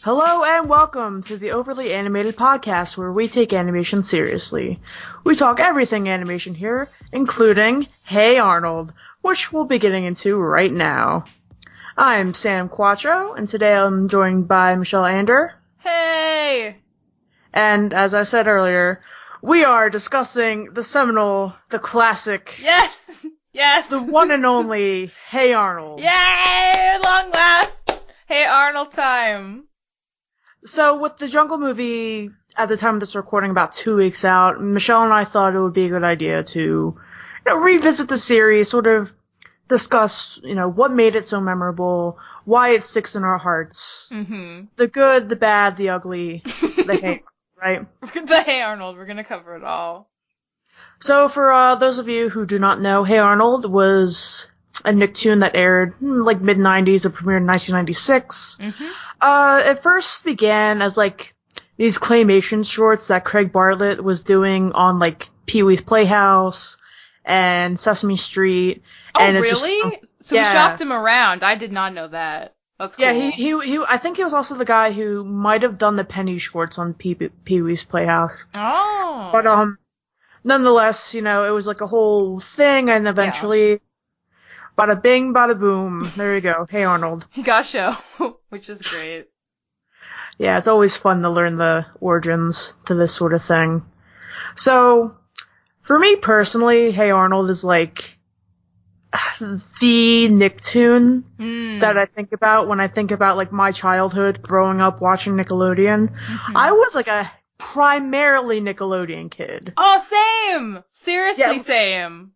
Hello and welcome to the Overly Animated Podcast, where we take animation seriously. We talk everything animation here, including Hey Arnold, which we'll be getting into right now. I'm Sam Quattro, and today I'm joined by Michelle Anderer. Hey! And as I said earlier, we are discussing the seminal, the classic, Yes! Yes! the one and only Hey Arnold. Yay! Long last! Hey Arnold time! So with the Jungle movie at the time of this recording about 2 weeks out, Michelle and I thought it would be a good idea to revisit the series, sort of discuss, what made it so memorable, why it sticks in our hearts. Mm-hmm. The good, the bad, the ugly, the hate, right? The Hey Arnold, we're gonna cover it all. So for those of you who do not know, Hey Arnold was a Nicktoon that aired like mid-90s. It premiered in 1996. Mm-hmm. It first began as these claymation shorts that Craig Bartlett was doing on Pee-wee's Playhouse and Sesame Street. Oh, and really? So we shopped him around. I did not know that. That's cool. Yeah, he I think he was also the guy who might have done the penny shorts on Pee-wee's Playhouse. Oh. But nonetheless, it was like a whole thing, and eventually, bada bing, bada boom. There you go. Hey Arnold. He got a show, which is great. Yeah, it's always fun to learn the origins to this sort of thing. So, for me personally, Hey Arnold is the Nicktoon that I think about when I think about my childhood growing up watching Nickelodeon. Mm-hmm. I was a primarily Nickelodeon kid. Oh, same! Seriously, same.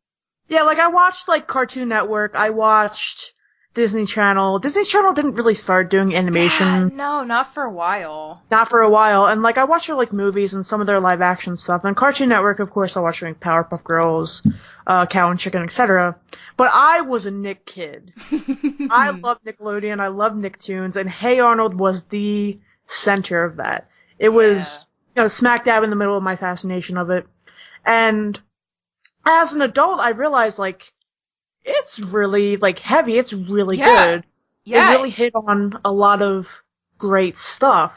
Yeah, I watched Cartoon Network, I watched Disney Channel. Disney Channel didn't really start doing animation. Yeah, no, not for a while. Not for a while. And I watched their movies and some of their live action stuff. And Cartoon Network, of course, I watched Powerpuff Girls, Cow and Chicken, etc. But I was a Nick kid. I loved Nickelodeon, I loved Nicktoons, and Hey Arnold was the center of that. It was, smack dab in the middle of my fascination of it. And as an adult, I realized, it's really, heavy. It's really good. Yeah. It really hit on a lot of great stuff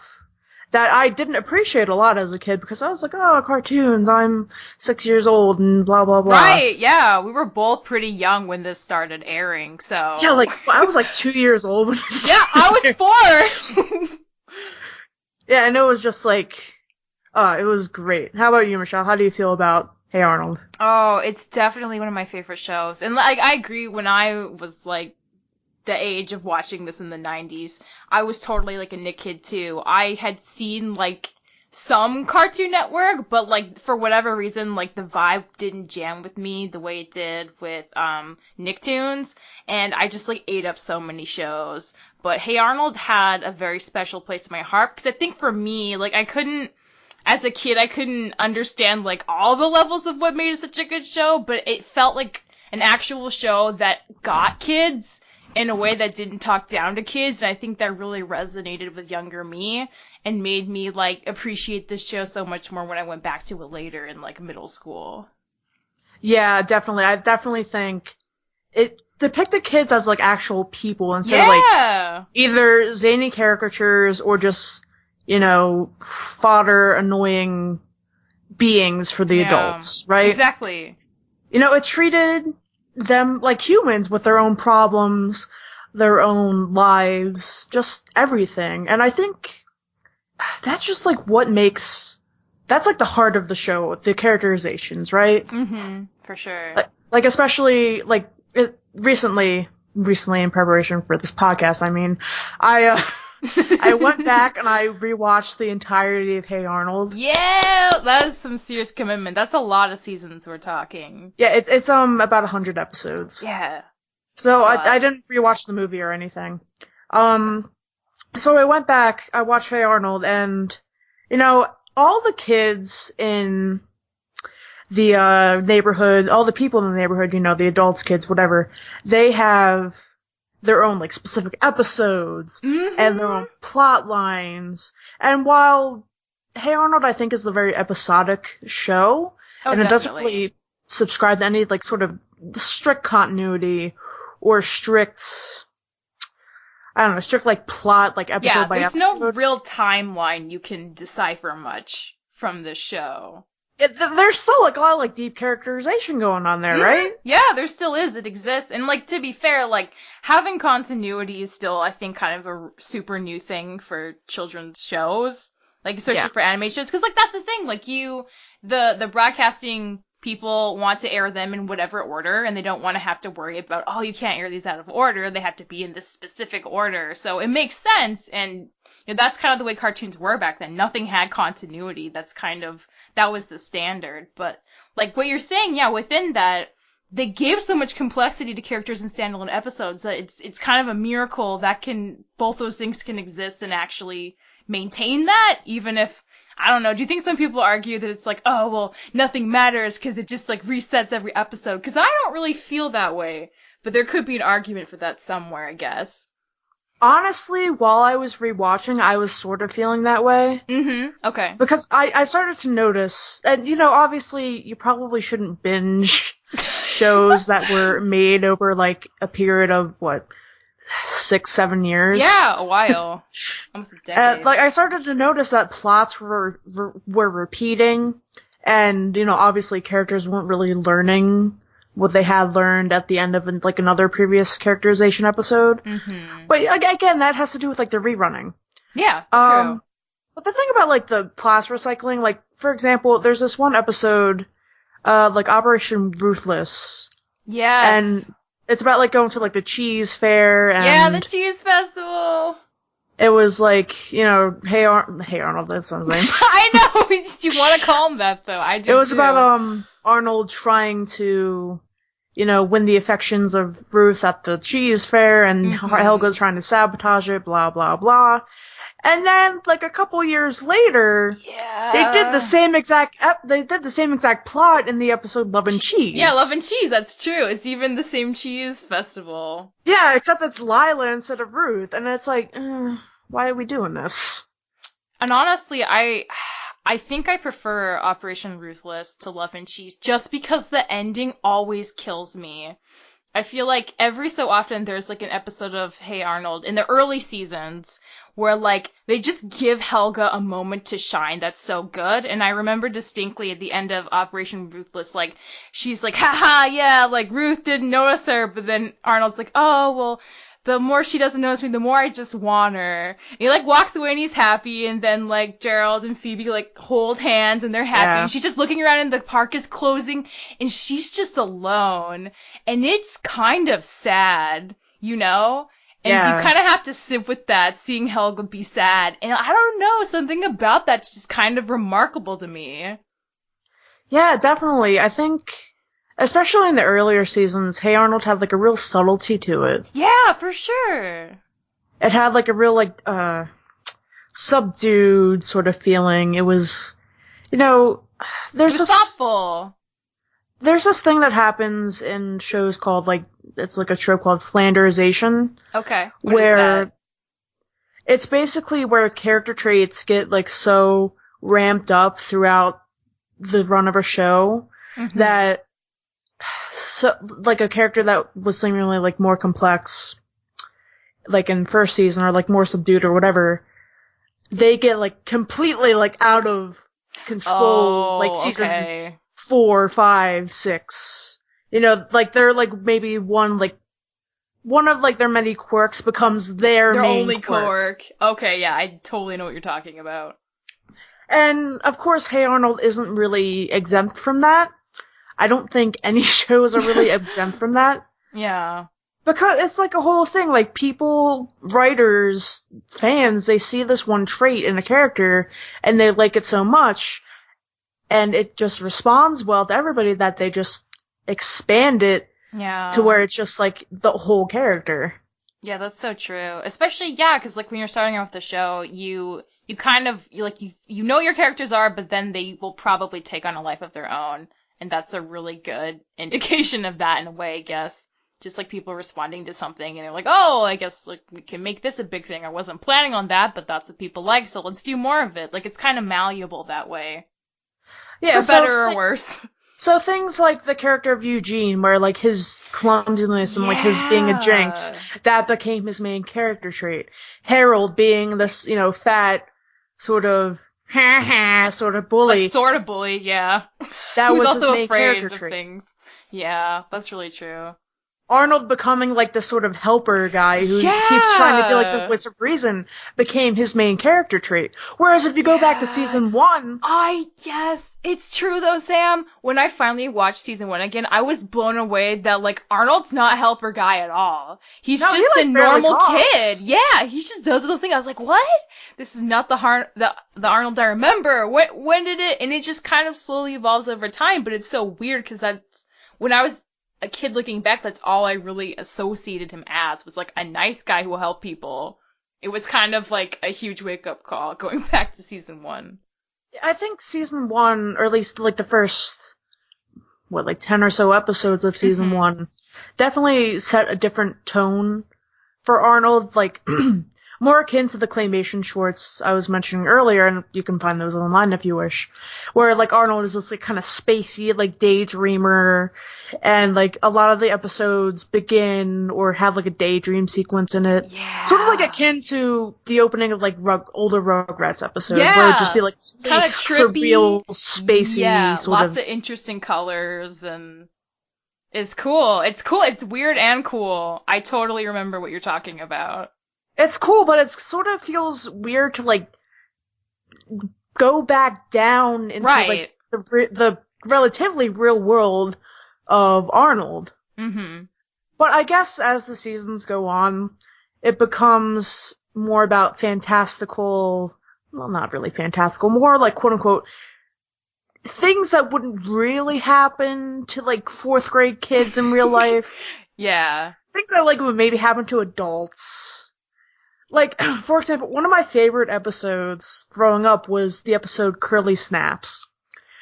that I didn't appreciate a lot as a kid because I was cartoons, I'm 6 years old and blah, blah, blah. Right, yeah. We were both pretty young when this started airing, so... Yeah, I was 2 years old when it started. Yeah, I was 4! Yeah, and it was just it was great. How about you, Michelle? How do you feel about Hey Arnold? Oh, it's definitely one of my favorite shows. And I agree, when I was the age of watching this in the 90s, I was totally a Nick kid too. I had seen some Cartoon Network, but for whatever reason, the vibe didn't jam with me the way it did with Nicktoons, and I just ate up so many shows. But Hey Arnold had a very special place in my heart, because I think for me, as a kid, I couldn't understand all the levels of what made it such a good show, but it felt like an actual show that got kids in a way that didn't talk down to kids, and I think that really resonated with younger me and made me appreciate this show so much more when I went back to it later in middle school. Yeah, definitely. I definitely think it depicted kids as actual people instead of either zany caricatures or just fodder, annoying beings for the adults, right? Exactly. It treated them like humans with their own problems, their own lives, just everything. And I think that's just what makes, that's the heart of the show, the characterizations, right? Mm-hmm, for sure. Especially, recently in preparation for this podcast, I went back and I rewatched the entirety of Hey Arnold. Yeah, that is some serious commitment. That's a lot of seasons we're talking. Yeah, it's about 100 episodes. Yeah. So I didn't rewatch the movie or anything. So I went back, I watched Hey Arnold, and all the kids in the neighborhood, all the people in the neighborhood, the adults, kids, whatever, they have their own specific episodes and their own plot lines. And while Hey Arnold, I think, is a very episodic show, and it doesn't really subscribe to any sort of strict continuity or strict I don't know, strict, like, plot, like, episode by there's episode. no real timeline you can decipher much from this show. There's still, like, a lot of, like, deep characterization going on there, right? Yeah, there still is. It exists. And, like, to be fair, like, having continuity is still, I think, kind of a super new thing for children's shows. Like, especially for animations. Because, like, that's the thing. Like, the broadcasting people want to air them in whatever order, and they don't want to have to worry about, oh, you can't air these out of order. They have to be in this specific order. So it makes sense. And, that's kind of the way cartoons were back then. Nothing had continuity. That was the standard. But, like, what you're saying, within that, they gave so much complexity to characters in standalone episodes that it's kind of a miracle that both those things can exist and actually maintain that, even if, I don't know, do you think some people argue that it's like, oh, well, nothing matters because it just, like, resets every episode? Because I don't really feel that way, but there could be an argument for that somewhere, I guess. Honestly, while I was rewatching, I was sort of feeling that way. Okay. Because I started to notice, and, obviously, you probably shouldn't binge shows that were made over, like, a period of, 6-7 years? Yeah, a while. Almost a decade. I started to notice that plots were repeating, and, obviously characters weren't really learning what they had learned at the end of, like, another previous characterization episode. But, again, that has to do with, like, the rerunning. Yeah, true. But the thing about, like, the plots recycling, like, for example, there's this one episode, like, Operation Ruthless. Yes. And it's about, like, going to, like, the cheese fair, and... Yeah, the cheese festival! It was like, hey Arnold, that's his name. I know! Do you want to call him that, though? I do, It was too. about, Arnold trying to, win the affections of Ruth at the cheese fair, and Helga's trying to sabotage it, blah, blah, blah. And then, like, a couple years later, they did the same exact plot in the episode Love and Cheese. Yeah, Love and Cheese, that's true. It's even the same cheese festival. Yeah, except it's Lila instead of Ruth, and it's like, why are we doing this? And honestly, I think I prefer Operation Ruthless to Love and Cheese, just because the ending always kills me. I feel like every so often there's, like, an episode of Hey Arnold in the early seasons where, like, they just give Helga a moment to shine that's so good. And I remember distinctly at the end of Operation Ruthless, like, she's like, haha, yeah, like, Ruth didn't notice her, but then Arnold's like, oh, well, the more she doesn't notice me, the more I just want her. And he, like, walks away and he's happy, and then, like, Gerald and Phoebe, like, hold hands and they're happy. Yeah. And she's just looking around and the park is closing, and she's just alone. And it's kind of sad, And you kind of have to sit with that, seeing Helga be sad. And I don't know, something about that's just kind of remarkable to me. Yeah, definitely. I think, especially in the earlier seasons, Hey Arnold had, like, a real subtlety to it. Yeah, for sure. It had, like, a real, like, subdued sort of feeling. It was, there's this thoughtful. There's this thing that happens in shows called, like, it's like a trope called Flanderization. Okay. What where is that? It's basically where character traits get, like, so ramped up throughout the run of a show that, like, a character that was seemingly, like, more complex, like, in first season, or, like, more subdued or whatever, they get, like, completely, like, out of control, like, season 4, 5, 6. Like, they're, like, maybe one of, like, their many quirks becomes their main only quirk. Okay, yeah, I totally know what you're talking about. And, of course, Hey Arnold isn't really exempt from that. I don't think any shows are really exempt from that. Yeah. Because it's like a whole thing, like, people, writers, fans, they see this one trait in a character, and they like it so much, and it just responds well to everybody that they just expand it to where it's just, like, the whole character. Yeah, that's so true. Especially, because, like, when you're starting off the show, you kind of, you know your characters are, but then they will probably take on a life of their own. And that's a really good indication of that in a way, I guess. Just, like, people responding to something, and they're like, oh, I guess, like, we can make this a big thing. I wasn't planning on that, but that's what people like, so let's do more of it. Like, it's kind of malleable that way. Yeah, for better or worse. So things like the character of Eugene, where like his clumsiness and like his being a jinx, that became his main character trait. Harold being this, fat, sort of sort of bully. Like sort of bully, yeah. That was was also his main afraid character of trait. things. Yeah, that's really true. Arnold becoming like the sort of helper guy who keeps trying to be like the voice of reason became his main character trait. Whereas if you go back to season 1... Yes, it's true though, Sam. When I finally watched season 1 again, I was blown away that like Arnold's not a helper guy at all. He's just a normal kid. Yeah, he just does those things. I was like, what? This is not the Arnold I remember. When did it? And it just kind of slowly evolves over time, but it's so weird because that's when I was a kid looking back, that's all I really associated him as, was like a nice guy who will help people. It was kind of like a huge wake-up call going back to season 1. I think season 1, or at least like the first, 10 or so episodes of season 1, definitely set a different tone for Arnold, like, more akin to the claymation shorts I was mentioning earlier, and you can find those online if you wish, where, like, Arnold is this, like, kind of spacey, like, daydreamer, and, like, a lot of the episodes begin or have, like, a daydream sequence in it. Yeah. Sort of, like, akin to the opening of, like, older Rugrats episodes, where it'd just be, like, kind of trippy, surreal, spacey, sort lots of interesting colors, and it's cool. It's cool. It's weird and cool. I totally remember what you're talking about. It's cool, but it sort of feels weird to, like, go back down into, like, the relatively real world of Arnold. Mm-hmm. But I guess as the seasons go on, it becomes more about fantastical, well, not really fantastical, more like, quote-unquote, things that wouldn't really happen to, like, 4th grade kids in real life. Yeah. Things that, like, would maybe happen to adults. Like, for example, one of my favorite episodes growing up was the episode Curly Snaps.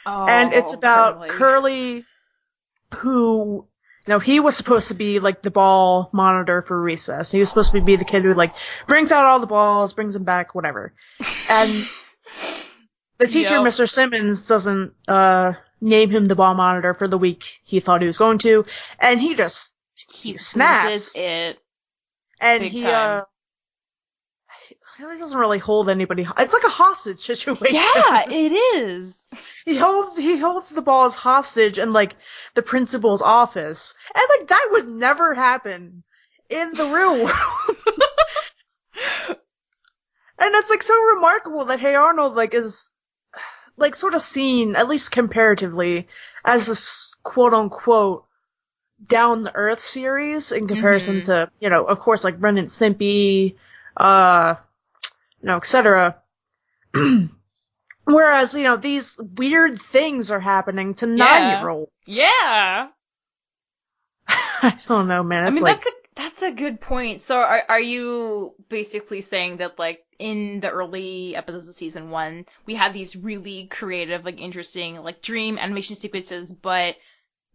Oh, and it's about Curly, who, he was supposed to be, like, the ball monitor for recess. He was supposed to be the kid who, like, brings out all the balls, brings them back, whatever. And the teacher, Mr. Simmons, doesn't, name him the ball monitor for the week he thought he was going to, and he snaps. Loses it. And he doesn't really hold anybody. It's like a hostage situation. Yeah, it is. He holds the balls hostage in, like, the principal's office. And, like, that would never happen in the real world. And it's, like, so remarkable that Hey Arnold, like, is, like, sort of seen, at least comparatively, as this quote-unquote down-to-earth series in comparison to, of course, like, Ren and Stimpy, etc. Whereas, these weird things are happening to 9-year-olds. Yeah. I don't know, man. That's a good point. So are you basically saying that, like, in the early episodes of season 1, we had these really creative, like, interesting, like, dream animation sequences, but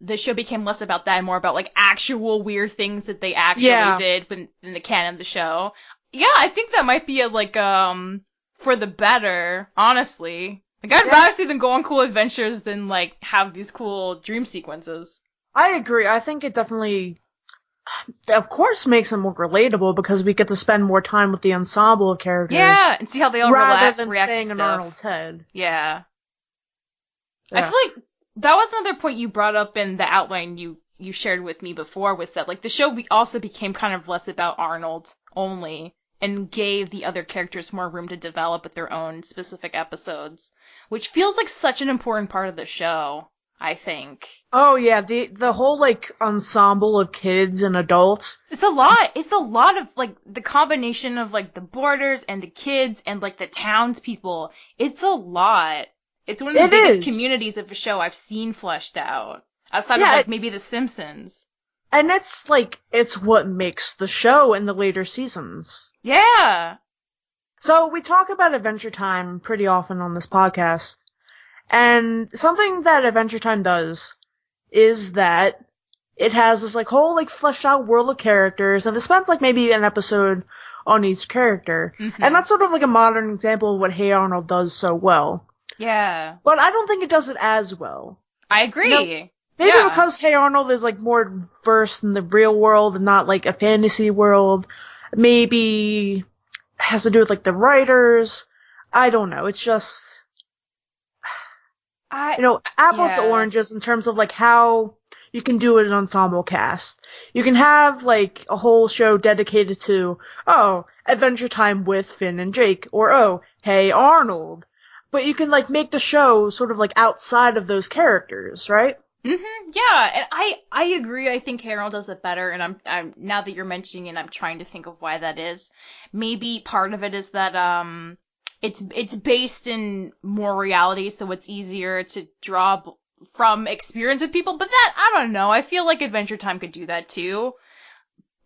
the show became less about that and more about, like, actual weird things that they actually did in the canon of the show? Yeah, I think that might be for the better, honestly. Like, I'd rather see them go on cool adventures than, like, have these cool dream sequences. I agree. I think it definitely, of course, makes it more relatable because we get to spend more time with the ensemble of characters. Yeah, and see how they all rather than react staying to in stuff. Arnold's head. Yeah. I feel like that was another point you brought up in the outline you shared with me before, was that, like, the show also became kind of less about Arnold only, and gave the other characters more room to develop with their own specific episodes, which feels like such an important part of the show, I think. Oh yeah, the whole, like, ensemble of kids and adults. It's a lot. It's a lot of, like, the combination of, like, the boarders and the kids and, like, the townspeople. It's a lot. It's one of the biggest communities of a show I've seen fleshed out. Outside of, like, maybe The Simpsons. And it's what makes the show in the later seasons. Yeah! So, we talk about Adventure Time pretty often on this podcast. And something that Adventure Time does is that it has this, like, whole, like, fleshed out world of characters, and it spends, like, maybe an episode on each character. Mm-hmm. And that's sort of like a modern example of what Hey Arnold does so well. Yeah. But I don't think it does it as well. I agree. Maybe Yeah. because Hey Arnold is, like, more versed in the real world and not, like, a fantasy world. Maybe it has to do with, like, the writers. I don't know. It's just, apples to oranges in terms of, like, how you can do an ensemble cast. You can have, like, a whole show dedicated to, Adventure Time with Finn and Jake, or, Hey Arnold. But you can, like, make the show sort of, like, outside of those characters, right? Mm-hmm. Yeah, and I agree. I think Harold does it better, and I'm now that you're mentioning it, I'm trying to think of why that is. Maybe part of it is that it's based in more reality, so it's easier to draw from experience with people. But that, I don't know. I feel like Adventure Time could do that too.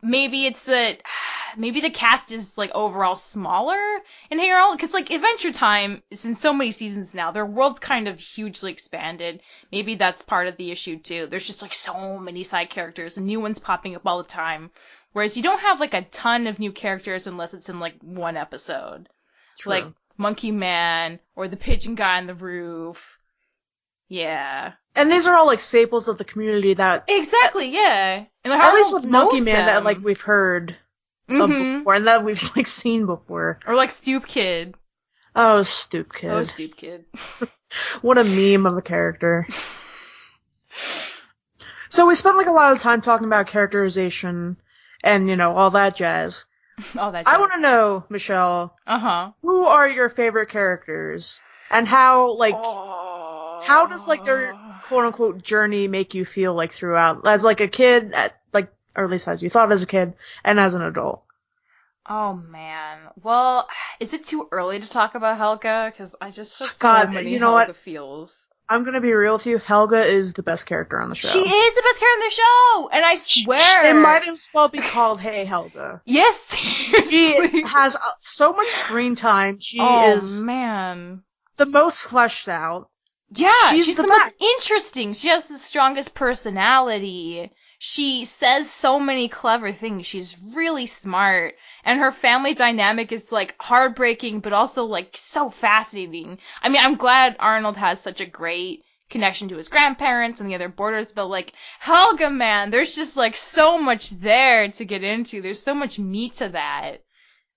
Maybe it's that maybe the cast is like overall smaller in Harold, because like Adventure Time is in so many seasons now. Their world's kind of hugely expanded. Maybe that's part of the issue too. There's just like so many side characters and new ones popping up all the time. Whereas you don't have like a ton of new characters unless it's in like one episode. True. Like Monkey Man or the pigeon guy on the roof. Yeah. And these are all, like, staples of the community that... Exactly, yeah. And at least with Monkey Man that, like, we've heard of before, and that we've, like, seen before. Or, like, Stoop Kid. Oh, Stoop Kid. Oh, Stoop Kid. What a meme of a character. So we spent, like, a lot of time talking about characterization and, all that jazz. All that jazz. I want to know, Michelle. Uh-huh. Who are your favorite characters? And how, like... How does, like, their quote-unquote journey make you feel, like, throughout? As, like, a kid, or at least as you thought as a kid, and as an adult. Oh, man. Well, is it too early to talk about Helga? Because I just have God, so many you know Helga what? feels. I'm gonna be real with you. Helga is the best character on the show. She is the best character on the show! And I swear! It might as well be called Hey Helga. Yes, seriously. She has so much screen time. She is man. the most fleshed out. Yeah, she's the most interesting. She has the strongest personality. She says so many clever things. She's really smart. And her family dynamic is, like, heartbreaking, but also, like, so fascinating. I mean, I'm glad Arnold has such a great connection to his grandparents and the other boarders, but, like, Helga, man, there's just, like, so much there to get into. There's so much meat to that.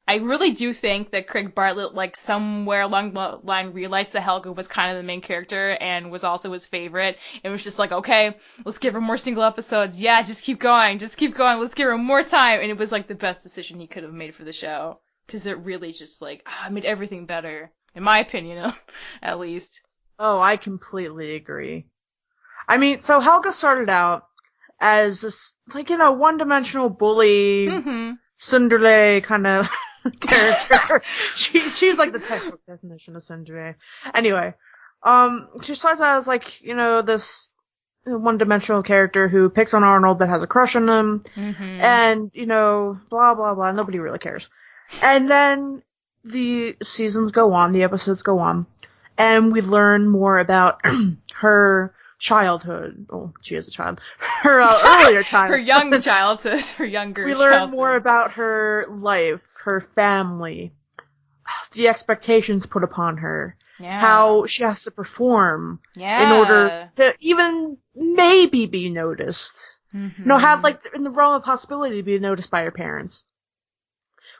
I really do think that Craig Bartlett, like, somewhere along the line realized that Helga was kind of the main character and was also his favorite. And was just like, okay, let's give her more single episodes. Yeah, just keep going. Let's give her more time. And it was, like, the best decision he could have made for the show. Because it really just, like, made everything better. In my opinion, at least. Oh, I completely agree. I mean, so Helga started out as this, like, one-dimensional bully, tsundere kind of character. She's like the textbook definition of tsundere. Anyway, she starts out as, like, this one-dimensional character who picks on Arnold but has a crush on him, and, blah, blah, blah, nobody really cares. And then the seasons go on, the episodes go on, and we learn more about her childhood. Oh, she is a child. Her earlier childhood. Her young childhood. Her younger childhood. We learn more about her life, her family, the expectations put upon her, how she has to perform in order to even maybe be noticed. Have, like, in the realm of possibility to be noticed by her parents.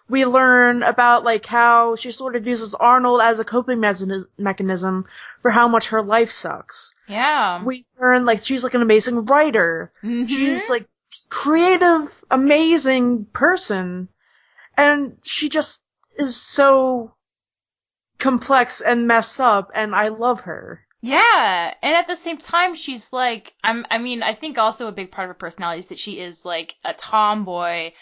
We learn about, like, how she sort of uses Arnold as a coping mechanism for how much her life sucks. Yeah. We learn, like, she's, like, an amazing writer. She's, like, creative, amazing person. And she just is so complex and messed up, and I love her. Yeah, and at the same time, she's, like, I think also a big part of her personality is that she is, like, a tomboy.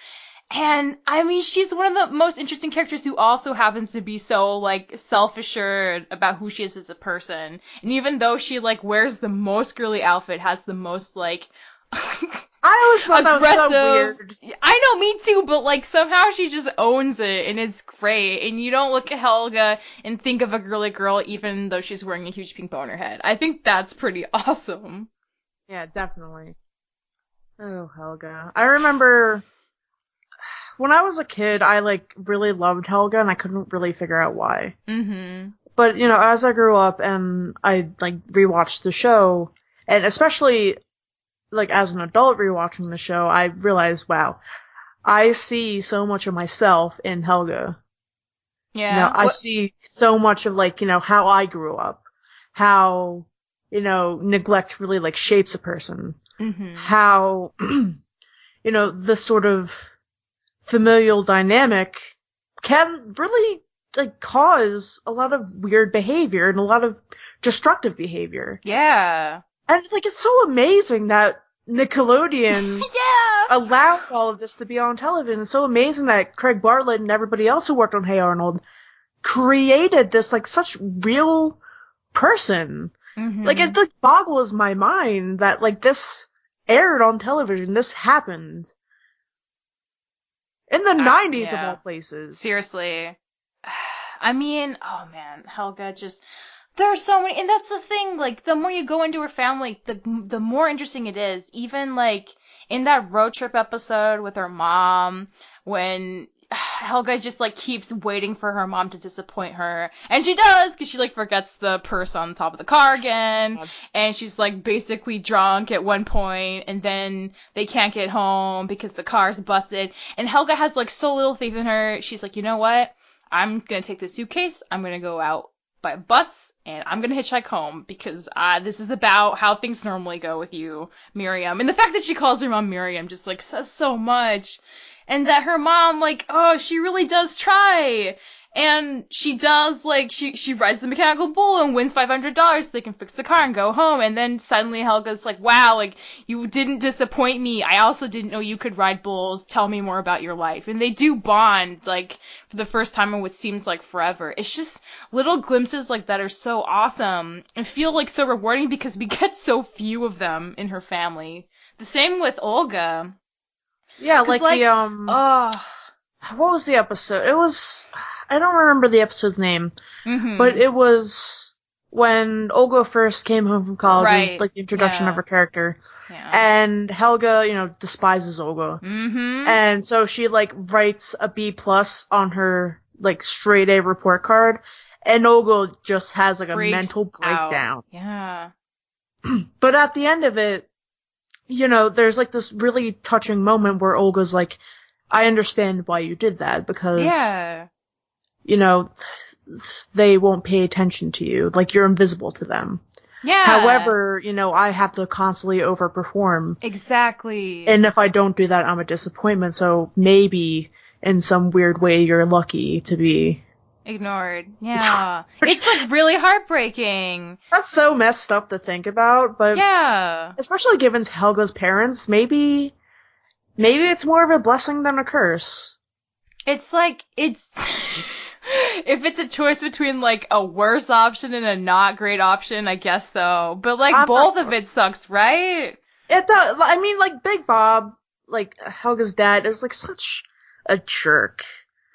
And, I mean, she's one of the most interesting characters who also happens to be so, like, self-assured about who she is as a person. And even though she, like, wears the most girly outfit, has the most, like, I always thought that was so weird. I know, me too, but, like, somehow she just owns it, and it's great. And you don't look at Helga and think of a girly girl, even though she's wearing a huge pink bow on her head. I think that's pretty awesome. Yeah, definitely. Oh, Helga. I remember... when I was a kid, I, like, really loved Helga, and I couldn't really figure out why. But, as I grew up and I, like, rewatched the show, And especially, like, as an adult rewatching the show, I realized, wow, I see so much of myself in Helga. Yeah. I see so much of, like, how I grew up. How, neglect really, like, shapes a person. Mm-hmm. How, this sort of familial dynamic can really, like, cause a lot of weird behavior and a lot of destructive behavior. Yeah. And, like, it's so amazing that Nickelodeon allowed all of this to be on television. It's so amazing that Craig Bartlett and everybody else who worked on Hey Arnold created this, like, such real person. Mm-hmm. Like, it, like, boggles my mind that, like, this aired on television. This happened. In the 90s, of all places. Seriously. I mean, oh man, Helga just... There are so many, and that's the thing, like, the more you go into her family, the more interesting it is. Even, like, in that road trip episode with her mom, when Helga just, like, keeps waiting for her mom to disappoint her. And she does, because she, like, forgets the purse on top of the car again. And she's, like, basically drunk at one point, and then they can't get home because the car's busted. And Helga has, like, so little faith in her. She's like, you know what? I'm gonna take this suitcase, I'm gonna go out by bus, and I'm gonna hitchhike home, because this is about how things normally go with you, Miriam. And the fact that she calls her mom Miriam just, like, says so much. And that her mom, like, oh, she really does try. And she does, like, she rides the mechanical bull and wins $500 so they can fix the car and go home. And then suddenly Helga's like, wow, like, you didn't disappoint me. I also didn't know you could ride bulls. Tell me more about your life. And they do bond, like, for the first time in what seems like forever. It's just little glimpses like that are so awesome and feel, like, so rewarding because we get so few of them in her family. The same with Olga. Yeah, like the, what was the episode? It was, I don't remember the episode's name, but it was when Olga first came home from college, it was, like, the introduction of her character. Yeah. And Helga, despises Olga. Mm-hmm. And so she, like, writes a B+ on her, like, straight A report card, and Olga just has, like, freaks a mental breakdown. Out. Yeah. But at the end of it, there's, like, this really touching moment where Olga's like, I understand why you did that, because, they won't pay attention to you. Like, you're invisible to them. Yeah. However, I have to constantly overperform. Exactly. And if I don't do that, I'm a disappointment, so maybe, in some weird way, you're lucky to be ignored. Yeah. It's, like, really heartbreaking. That's so messed up to think about, but especially given Helga's parents, maybe it's more of a blessing than a curse. It's like, if it's a choice between, like, a worse option and a not great option, I guess so. But, like, both of it sucks, right? It does. I mean, like, Big Bob, like, Helga's dad, is, like, such a jerk.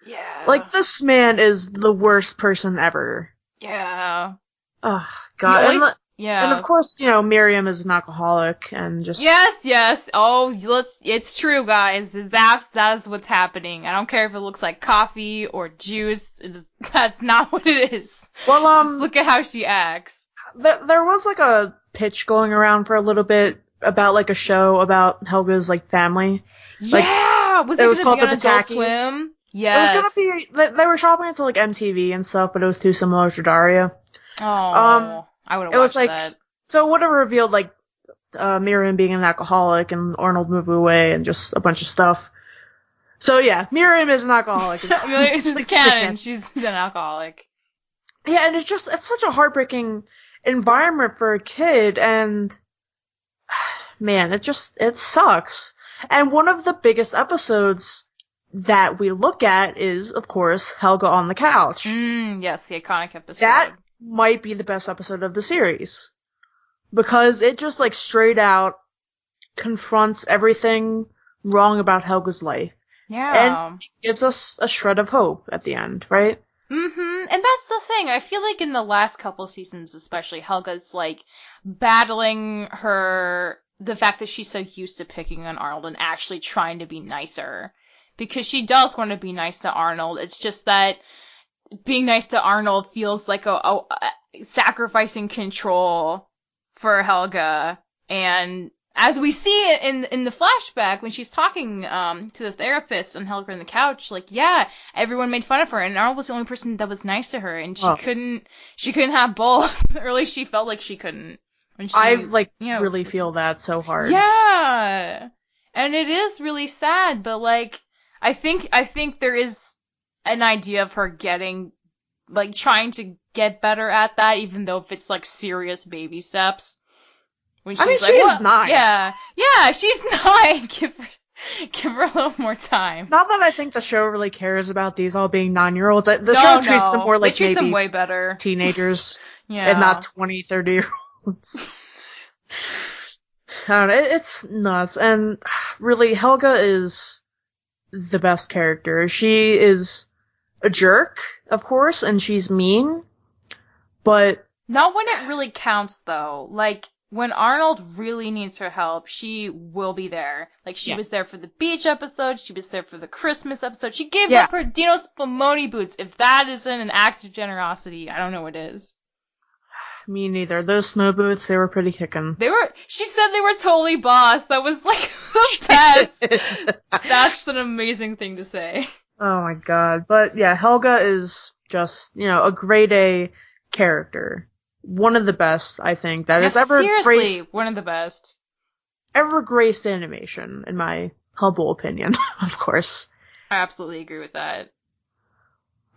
Yeah. Like, this man is the worst person ever. Yeah. Oh, God. And of course, Miriam is an alcoholic, and just... Yes. Oh, it's true, guys. That is what's happening. I don't care if it looks like coffee or juice. That's not what it is. Well, just look at how she acts. There was, like, a pitch going around for a little bit about, like, a show about Helga's, like, family. Yeah! Like, it was called The Adult Swim? Yes. It was gonna be... They were shopping into, like, MTV and stuff, but it was too similar to Daria. Oh... I would have watched that. So it would have revealed, like, Miriam being an alcoholic and Arnold moving away and just a bunch of stuff. So yeah, Miriam is an alcoholic. It's canon. She's an alcoholic. Yeah, and it's such a heartbreaking environment for a kid, and man, it sucks. And one of the biggest episodes that we look at is, of course, Helga on the couch. Yes, the iconic episode. That might be the best episode of the series. Because it just, like, straight out confronts everything wrong about Helga's life. Yeah. And gives us a shred of hope at the end, right? Mm-hmm. And that's the thing. I feel like in the last couple seasons especially, Helga's, like, battling the fact that she's so used to picking on Arnold and actually trying to be nicer. Because she does want to be nice to Arnold. It's just that being nice to Arnold feels like a sacrificing control for Helga. And as we see in the flashback, when she's talking to the therapist and Helga on the couch, like, yeah, everyone made fun of her, and Arnold was the only person that was nice to her, and she couldn't have both, or at least she felt like she couldn't. When she, I really feel that so hard. Yeah, and it is really sad, but like, I think there is an idea of her getting, like, trying to get better at that, even though if it's like serious baby steps. When she's she's 9. Yeah, she's 9. Give her a little more time. Not that I think the show really cares about these all being 9-year-olds. The show treats them more like treats them way better. Teenagers. And not 20, 30-year-olds. I don't know, it's nuts. And really, Helga is the best character. She is a jerk, of course, and she's mean, but... Not when it really counts, though. Like, when Arnold really needs her help, she will be there. Like, she was there for the beach episode, she was there for the Christmas episode, she gave up her Dino Spumoni boots. If that isn't an act of generosity, I don't know what is. Me neither. Those snow boots, they were pretty kickin'. She said they were totally boss. That was, like, the best. That's an amazing thing to say. Oh my god. But yeah, Helga is just, a grade A character. One of the best, I think, that has ever graced... one of the best. Ever graced animation, in my humble opinion, of course. I absolutely agree with that.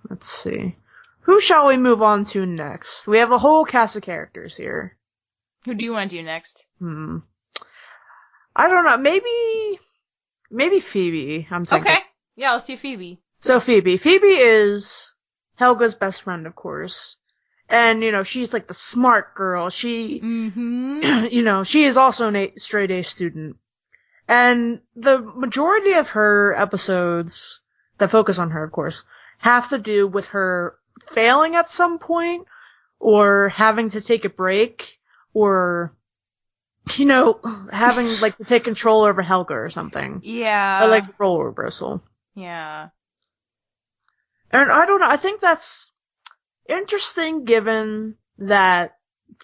Let's see. Who shall we move on to next? We have a whole cast of characters here. Who do you want to do next? I don't know. Maybe Phoebe, I'm thinking. Okay. Yeah, let's do Phoebe. So Phoebe. Phoebe is Helga's best friend, of course. And, she's like the smart girl. She, she is also a straight A student. And the majority of her episodes that focus on her, of course, have to do with her failing at some point, or having to take a break, or, having, like, to take control over Helga or something. Yeah. Or, like, role reversal. Yeah. And I don't know, I think that's interesting given that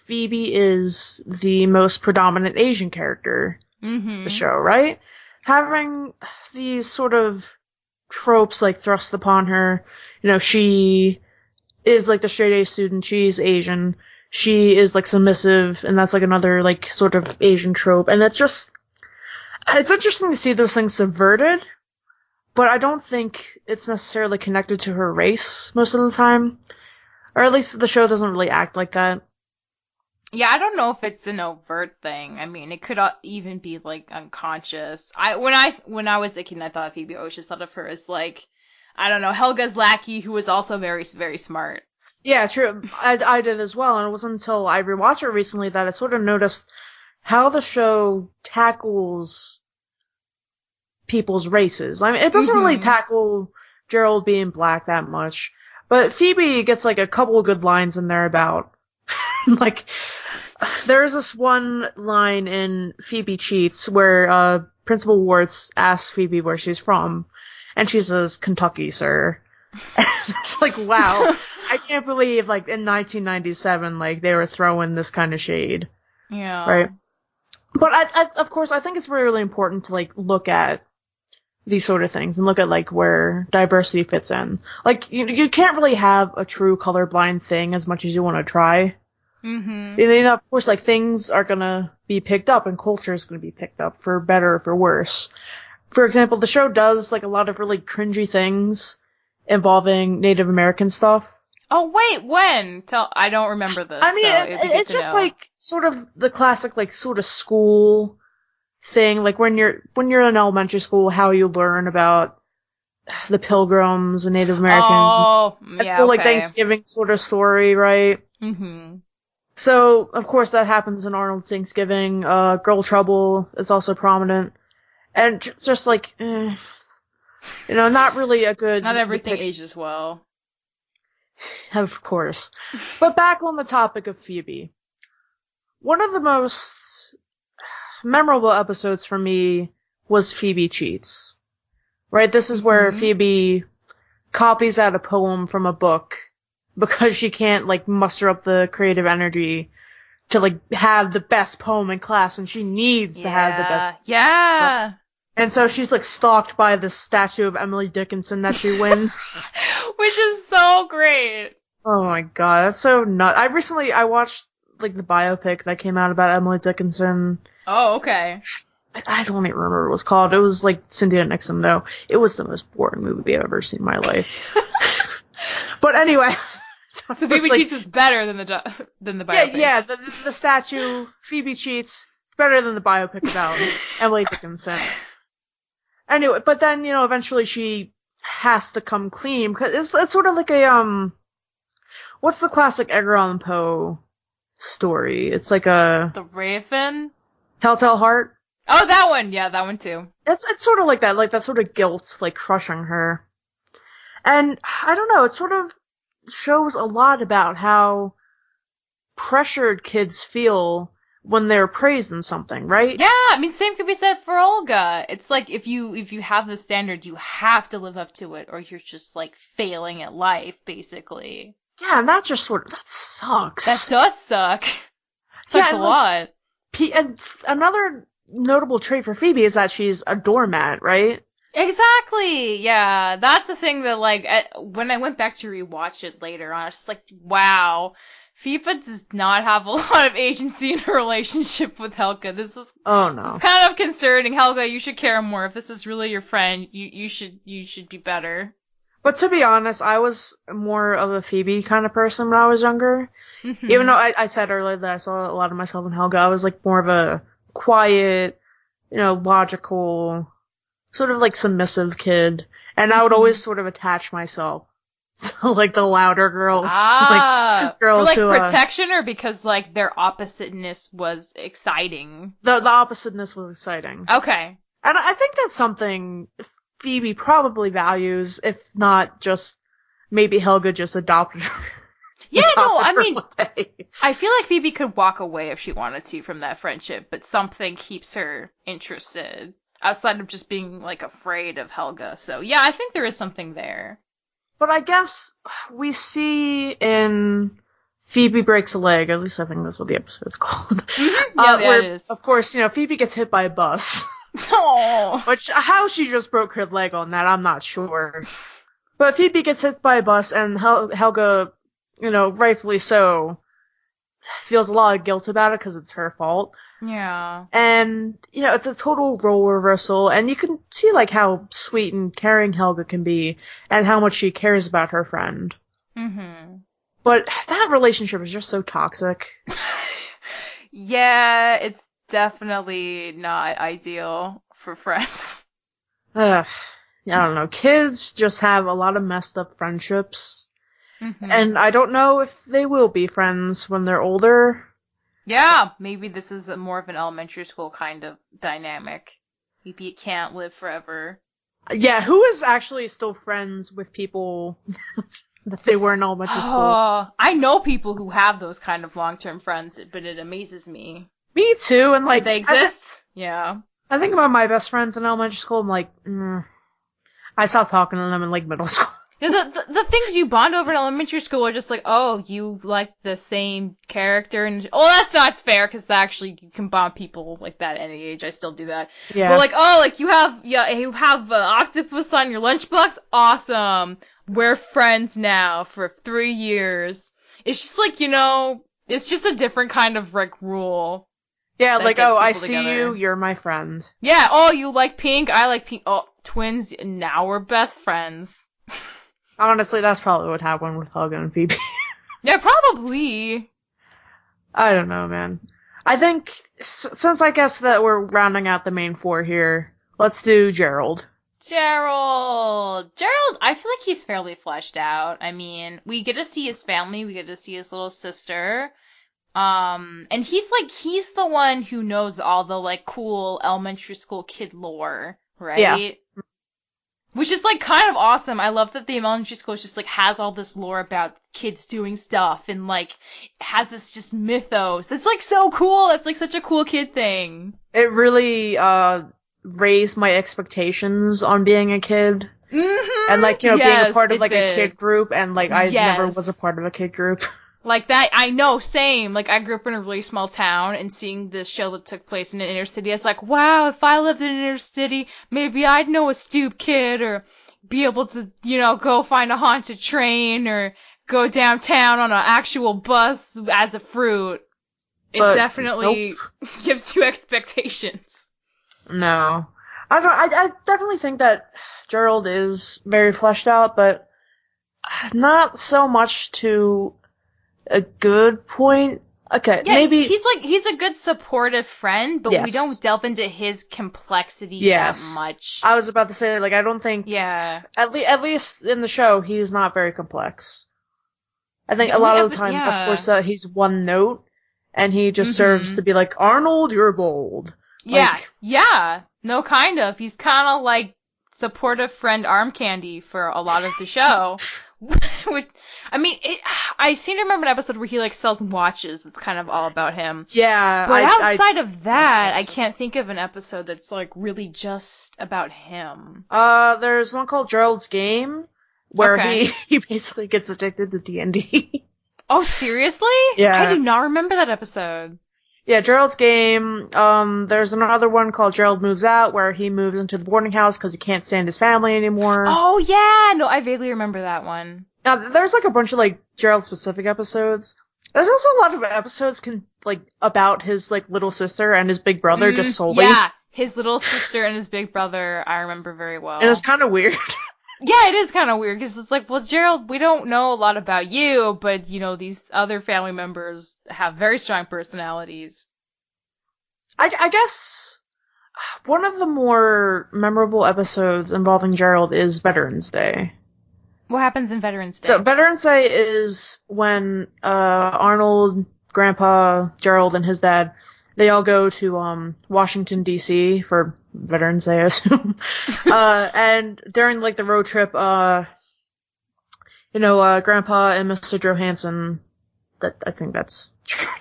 Phoebe is the most predominant Asian character in the show, right? Having these sort of tropes, like, thrust upon her. She is, like, the straight A student, she's Asian, she is, like, submissive, and that's, like, another, like, sort of Asian trope. And it's interesting to see those things subverted, but I don't think it's necessarily connected to her race most of the time. Or at least the show doesn't really act like that. Yeah, I don't know if it's an overt thing. I mean, it could even be, like, unconscious. When I was a kid, I thought of Phoebe, I always just thought of her as, like, I don't know, Helga's lackey, who was also very, very smart. Yeah, true. I did as well, and it wasn't until I rewatched it recently that I sort of noticed how the show tackles people's races. I mean, it doesn't really tackle Gerald being black that much. But Phoebe gets, like, a couple of good lines in there about, like, there's this one line in Phoebe Cheats where, Principal Warts asks Phoebe where she's from, and she says, Kentucky, sir. And it's like, wow, I can't believe, like, in 1997, like, they were throwing this kind of shade. Yeah. Right? But of course, I think it's really important to, like, look at these sort of things and look at, like, where diversity fits in. Like, you can't really have a true colorblind thing as much as you want to try. Of course, like, things are gonna be picked up and culture is gonna be picked up for better or for worse. For example, the show does, like, a lot of really cringy things involving Native American stuff. Oh, wait, when? I don't remember this. I mean, it's just, like, sort of the classic, like, sort of school thing, like when you're in elementary school, how you learn about the Pilgrims and Native Americans. Oh, yeah, like Thanksgiving sort of story, right? So, of course, that happens in Arnold's Thanksgiving. Girl Trouble is also prominent. And just like, not really a good... Not everything ages well. Of course. But back on the topic of Phoebe. One of the most memorable episodes for me was Phoebe Cheats. Right? This is where Phoebe copies out a poem from a book because she can't, like, muster up the creative energy to like have the best poem in class, and she needs to have the best. Yeah. And so she's like stalked by the statue of Emily Dickinson that she wins. Which is so great. Oh my god, that's so nuts. I watched like the biopic that came out about Emily Dickinson. Oh, okay. I don't even remember what it was called. It was like Cynthia Nixon though. It was the most boring movie I've ever seen in my life. But anyway. So Phoebe Cheats was better than the biopic. Yeah, the statue, Phoebe Cheats, better than the biopic about Emily Dickinson. Anyway, but then, eventually she has to come clean, because it's sort of like a, what's the classic Edgar Allan Poe story? It's like The Raven? Telltale Heart? Oh, that one! Yeah, that one too. It's sort of like that sort of guilt, like, crushing her. And, I don't know, it sort of shows a lot about how pressured kids feel when they're praised in something, right? Yeah, I mean, same could be said for Olga. It's like, if you have the standard, you have to live up to it, or you're just, like, failing at life, basically. Yeah, and that sucks. That does suck. Sucks a lot. And another notable trait for Phoebe is that she's a doormat, right? Exactly. Yeah, that's the thing that, like, when I went back to rewatch it later on, I was just like, wow, Phoebe does not have a lot of agency in her relationship with Helga. This is kind of concerning. Helga, you should care more. If this is really your friend, you should be better. But to be honest, I was more of a Phoebe kind of person when I was younger. Mm-hmm. Even though I said earlier that I saw a lot of myself in Helga, I was like more of a quiet, logical, sort of like submissive kid. And I would always sort of attach myself to like the louder girls. Like girls for who, protection, or because like their oppositeness was exciting? The oppositeness was exciting. Okay. And I think that's something Phoebe probably values, if not just maybe Helga just adopted her. Yeah, I mean, I feel like Phoebe could walk away if she wanted to from that friendship, but something keeps her interested outside of just being like afraid of Helga. So yeah, I think there is something there. But I guess we see in Phoebe Breaks a Leg, at least I think that's what the episode's called. Mm-hmm. Yeah, where, it is. Of course, Phoebe gets hit by a bus. Oh. Which, how she just broke her leg on that, I'm not sure. But Phoebe gets hit by a bus, and Helga, rightfully so, feels a lot of guilt about it because it's her fault. Yeah. And, it's a total role reversal, and you can see, like, how sweet and caring Helga can be, and how much she cares about her friend. Mm-hmm. But that relationship is just so toxic. Yeah, it's definitely not ideal for friends. I don't know. Kids just have a lot of messed up friendships. Mm-hmm. And I don't know if they will be friends when they're older. Yeah, maybe this is more of an elementary school kind of dynamic. Maybe you can't live forever. Yeah, who is actually still friends with people that they were in elementary school? I know people who have those kind of long-term friends, but it amazes me. Me too, and like... They exist? Yeah. I think about my best friends in elementary school, I'm like, I stopped talking to them in like middle school. The things you bond over in elementary school are just like, oh, you like the same character, and that's not fair, because actually you can bond people like that at any age. I still do that. Yeah. But like, oh, like you have octopus on your lunchbox? Awesome. We're friends now for 3 years. It's just like, it's just a different kind of like rule. Yeah, like, I see you, you're my friend. Yeah, oh, you like pink, I like pink. Oh, twins, now we're best friends. Honestly, that's probably what happened with Helga and Phoebe. Yeah, probably. I don't know, man. I think, since I guess that we're rounding out the main four here, let's do Gerald. Gerald, I feel like he's fairly fleshed out. I mean, we get to see his family, we get to see his little sister. And he's the one who knows all the, like, cool elementary school kid lore, right? Yeah. Which is, like, kind of awesome. I love that the elementary school just, like, has all this lore about kids doing stuff and, like, has this just mythos. That's, like, so cool. That's, like, such a cool kid thing. It really, raised my expectations on being a kid. Mm-hmm. And, like, being a part of, like, a kid group, and, like, I never was a part of a kid group. Like that, I know, same. Like, I grew up in a really small town, and seeing this show that took place in an inner city, I was like, wow, if I lived in an inner city, maybe I'd know a stoop kid, or be able to, go find a haunted train, or go downtown on an actual bus as a fruit. It But definitely nope. gives you expectations. No. I definitely think that Gerald is very fleshed out, but not so much to a good point. Okay, Yeah, maybe. he's a good supportive friend, but we Yes. don't delve into his complexity Yes. that much. I was about to say, like, I don't think. Yeah. At least in the show, he's not very complex. I think a lot of the time, of course, he's one note, and he just serves to be like, Arnold, you're bold. Yeah, Like, yeah. No, kind of. He's kind of like supportive friend arm candy for a lot of the show. Which, I mean, I seem to remember an episode where he like sells watches. That's kind of all about him. yeah. But outside of that, I can't think of an episode that's like really just about him. There's one called Gerald's Game, where he basically gets addicted to D&D. Oh, seriously? Yeah. I do not remember that episode. Yeah, Gerald's Game. There's another one called Gerald Moves Out, where he moves into the boarding house because he can't stand his family anymore. Oh, yeah! No, I vaguely remember that one. Now, there's like a bunch of like Gerald-specific episodes. There's also a lot of episodes about his like little sister and his big brother just solely. Yeah, his little sister and his big brother I remember very well. And it's kind of weird. Yeah, it is kind of weird, because it's like, well, Gerald, we don't know a lot about you, but, these other family members have very strong personalities. I guess one of the more memorable episodes involving Gerald is Veterans Day. What happens in Veterans Day? So, Veterans Day is when Arnold, Grandpa, Gerald, and his dad, they all go to Washington, D.C. for Veterans Day, I assume. And during like the road trip, Grandpa and Mr. Johansson, I think that's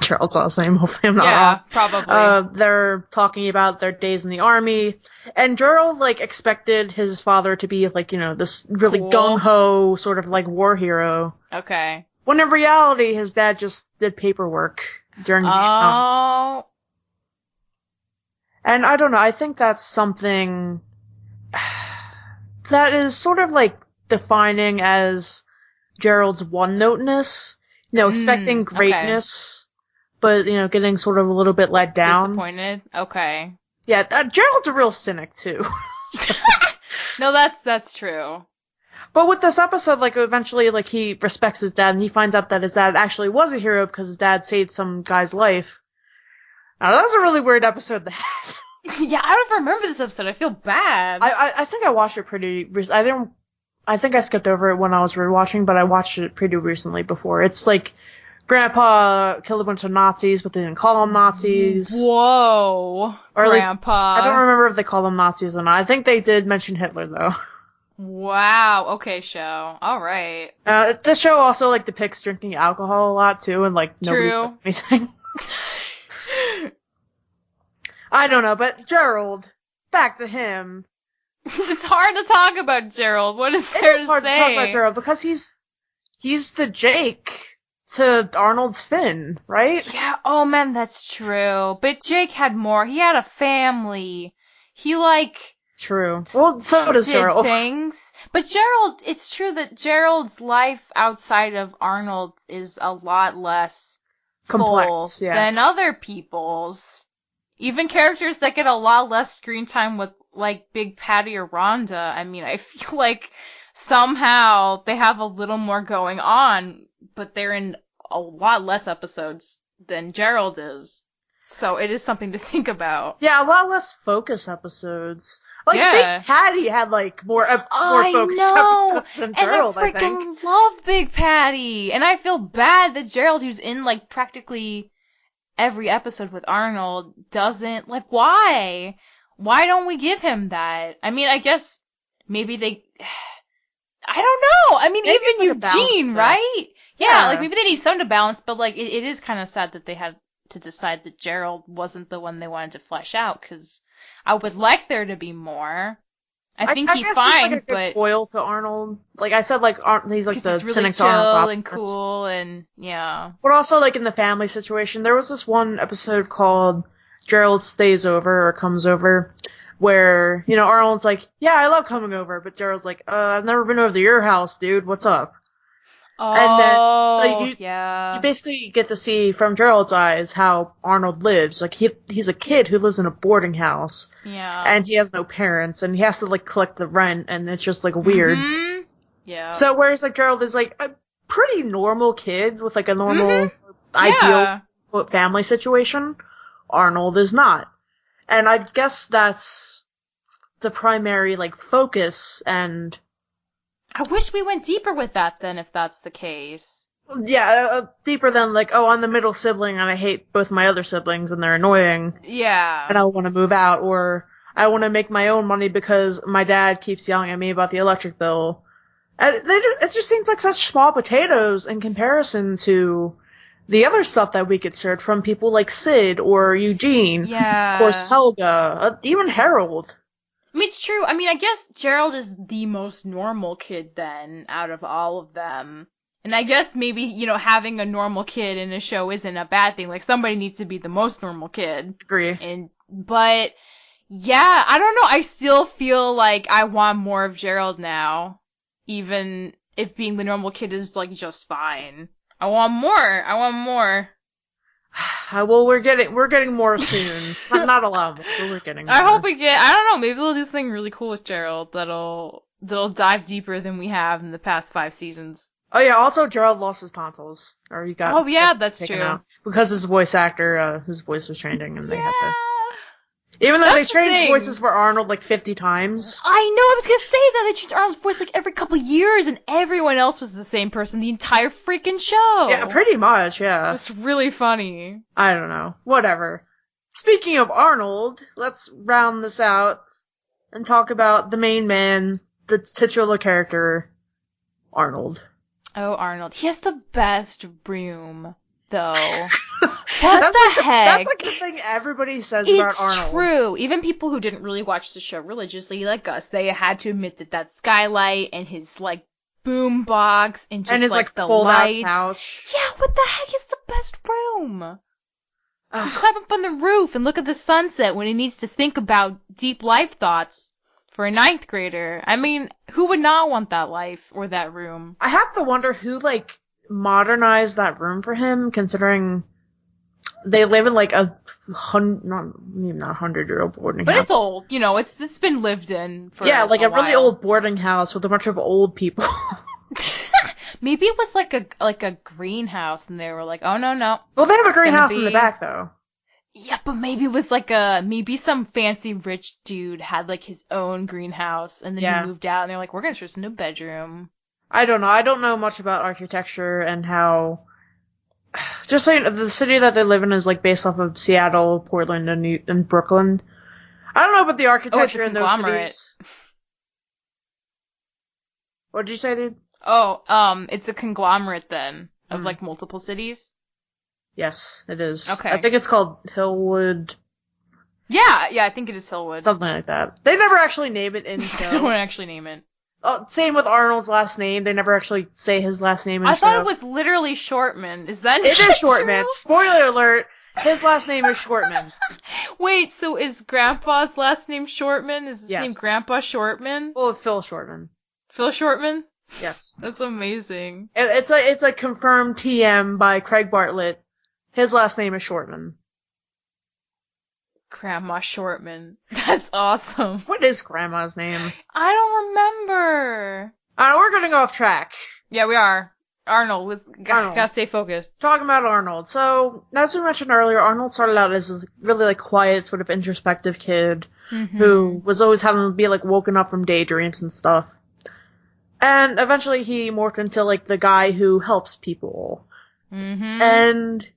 Gerald's last name, hopefully I'm not wrong. Probably. They're talking about their days in the army, and Gerald like expected his father to be like, this really gung-ho sort of like war hero. Okay. When in reality, his dad just did paperwork during Vietnam. And I don't know, I think that's something that is sort of like defining as Gerald's one-noteness. Expecting greatness, but, getting sort of a little bit let down. Disappointed? Okay. Yeah, Gerald's a real cynic, too. No, that's true. But with this episode, like, eventually, like, he respects his dad, and he finds out that his dad actually was a hero because his dad saved some guy's life. Now, that's a really weird episode to have. Yeah, I don't remember this episode. I feel bad. I think I watched it I think I skipped over it when I was rewatching, but I watched it pretty recently before. It's like, Grandpa killed a bunch of Nazis, but they didn't call them Nazis. Whoa, or at Grandpa. Least, I don't remember if they call them Nazis or not. I think they did mention Hitler, though. Wow, okay, show. Alright. The show also, like, depicts drinking alcohol a lot, too, and, like, nobody says anything. I don't know, but Gerald, back to him. It's hard to talk about Gerald. What is there to say? It is hard to talk about Gerald because he's the Jake to Arnold's Finn, right? Yeah, oh man, that's true. But Jake had more. He had a family. He, like... True. Well, so does Gerald. Things. But Gerald, it's true that Gerald's life outside of Arnold is a lot less complex, full than other people's. Even characters that get a lot less screen time with, like, Big Patty or Rhonda, I mean, I feel like somehow they have a little more going on, but they're in a lot less episodes than Gerald is. So it is something to think about. Yeah, a lot less focus episodes. Like, Big Patty had, like, more focused episodes than Gerald, I think. And I freaking love Big Patty! And I feel bad that Gerald, who's in, like, practically every episode with Arnold, doesn't... Like, why? Why don't we give him that? I mean, I guess maybe they... I don't know! I mean, maybe even like Eugene, right? Yeah, like, maybe they need some to balance, but, like, it is kind of sad that they had to decide that Gerald wasn't the one they wanted to flesh out, because I would like there to be more. I think he's guess fine, he's like a good but foil to Arnold. Like I said, like he's like the he's really cynic to chill Arnold. and cool, and yeah. But also, like in the family situation, there was this one episode called Gerald Stays Over or Comes Over, where Arnold's like, "Yeah, I love coming over," but Gerald's like, "I've never been over to your house, dude. What's up?" And then like, you basically get to see from Gerald's eyes how Arnold lives. Like he's a kid who lives in a boarding house. Yeah. And he has no parents, and he has to like collect the rent, and it's just like weird. Mm-hmm. Yeah. So whereas like Gerald is like a pretty normal kid with like a normal ideal family situation, Arnold is not. And I guess that's the primary like focus, and I wish we went deeper with that then, if that's the case. yeah, deeper than like, oh, I'm the middle sibling and I hate both my other siblings and they're annoying. Yeah. And I want to move out, or I want to make my own money because my dad keeps yelling at me about the electric bill. And it just seems like such small potatoes in comparison to the other stuff that we get served from people like Sid or Eugene. Yeah. Of course, Helga, even Harold. I mean, it's true. I mean, I guess Gerald is the most normal kid then, out of all of them. And I guess maybe, having a normal kid in a show isn't a bad thing. Like, somebody needs to be the most normal kid. Agree. But, yeah, I don't know. I still feel like I want more of Gerald now. Even if being the normal kid is, like, just fine. I want more. Well, we're getting more soon. Not a lot more, but we're getting more. I hope we get, I don't know, maybe they'll do something really cool with Gerald that'll dive deeper than we have in the past 5 seasons. Oh yeah, also Gerald lost his tonsils. Or he got that's taken true. out. Because his voice actor, his voice was changing and they had to... Even though That's they the changed thing. voices for Arnold like 50 times. I know, I was gonna say that. They changed Arnold's voice like every couple years and everyone else was the same person the entire freaking show. Yeah, pretty much, yeah. It's really funny. I don't know. Whatever. Speaking of Arnold, let's round this out and talk about the main man, the titular character, Arnold. Oh, Arnold. He has the best broom, though. What the heck? That's like the thing everybody says about Arnold. It's true. Even people who didn't really watch the show religiously like us, they had to admit that skylight and his, like, boom box and just, and his, like the fold-out lights. couch. Yeah, what the heck is the best room? Climb up on the roof and look at the sunset when he needs to think about deep life thoughts for a 9th grader. I mean, who would not want that life or that room? I have to wonder who, like, modernized that room for him, considering they live in, like, not even a 100-year-old boarding house. But it's old. It's been lived in for a while. really old boarding house with a bunch of old people. Maybe it was like a greenhouse, and they were like, "Oh no." Well, they have a greenhouse in the back, though. Yeah, but maybe it was like maybe some fancy rich dude had like his own greenhouse, and then he moved out, and they're like, "We're gonna turn this into a bedroom." I don't know. I don't know much about architecture and how. Just so you know, the city that they live in is like based off of Seattle, Portland, and Brooklyn. I don't know about the architecture in those cities. What did you say, dude? Oh, it's a conglomerate then of like multiple cities. Yes, it is. Okay. I think it's called Hillwood. Yeah, I think it is Hillwood. Something like that. They never actually name it in show. They won't actually name it. Same with Arnold's last name. They never actually say his last name in show. I thought it was literally Shortman. Is that It not is Shortman. true? Spoiler alert. His last name is Shortman. Wait, so is Grandpa's last name Shortman? Is his name Grandpa Shortman? Well, Phil Shortman. Phil Shortman? Yes. That's amazing. It's a confirmed TM by Craig Bartlett. His last name is Shortman. Grandma Shortman. That's awesome. What is Grandma's name? I don't remember. We're getting off track. Yeah, we are. Arnold. Gotta stay focused. Talking about Arnold. So, as we mentioned earlier, Arnold started out as a really, like, quiet, sort of introspective kid who was always having to be, like, woken up from daydreams and stuff. And eventually he morphed into, like, the guy who helps people. Mm-hmm. And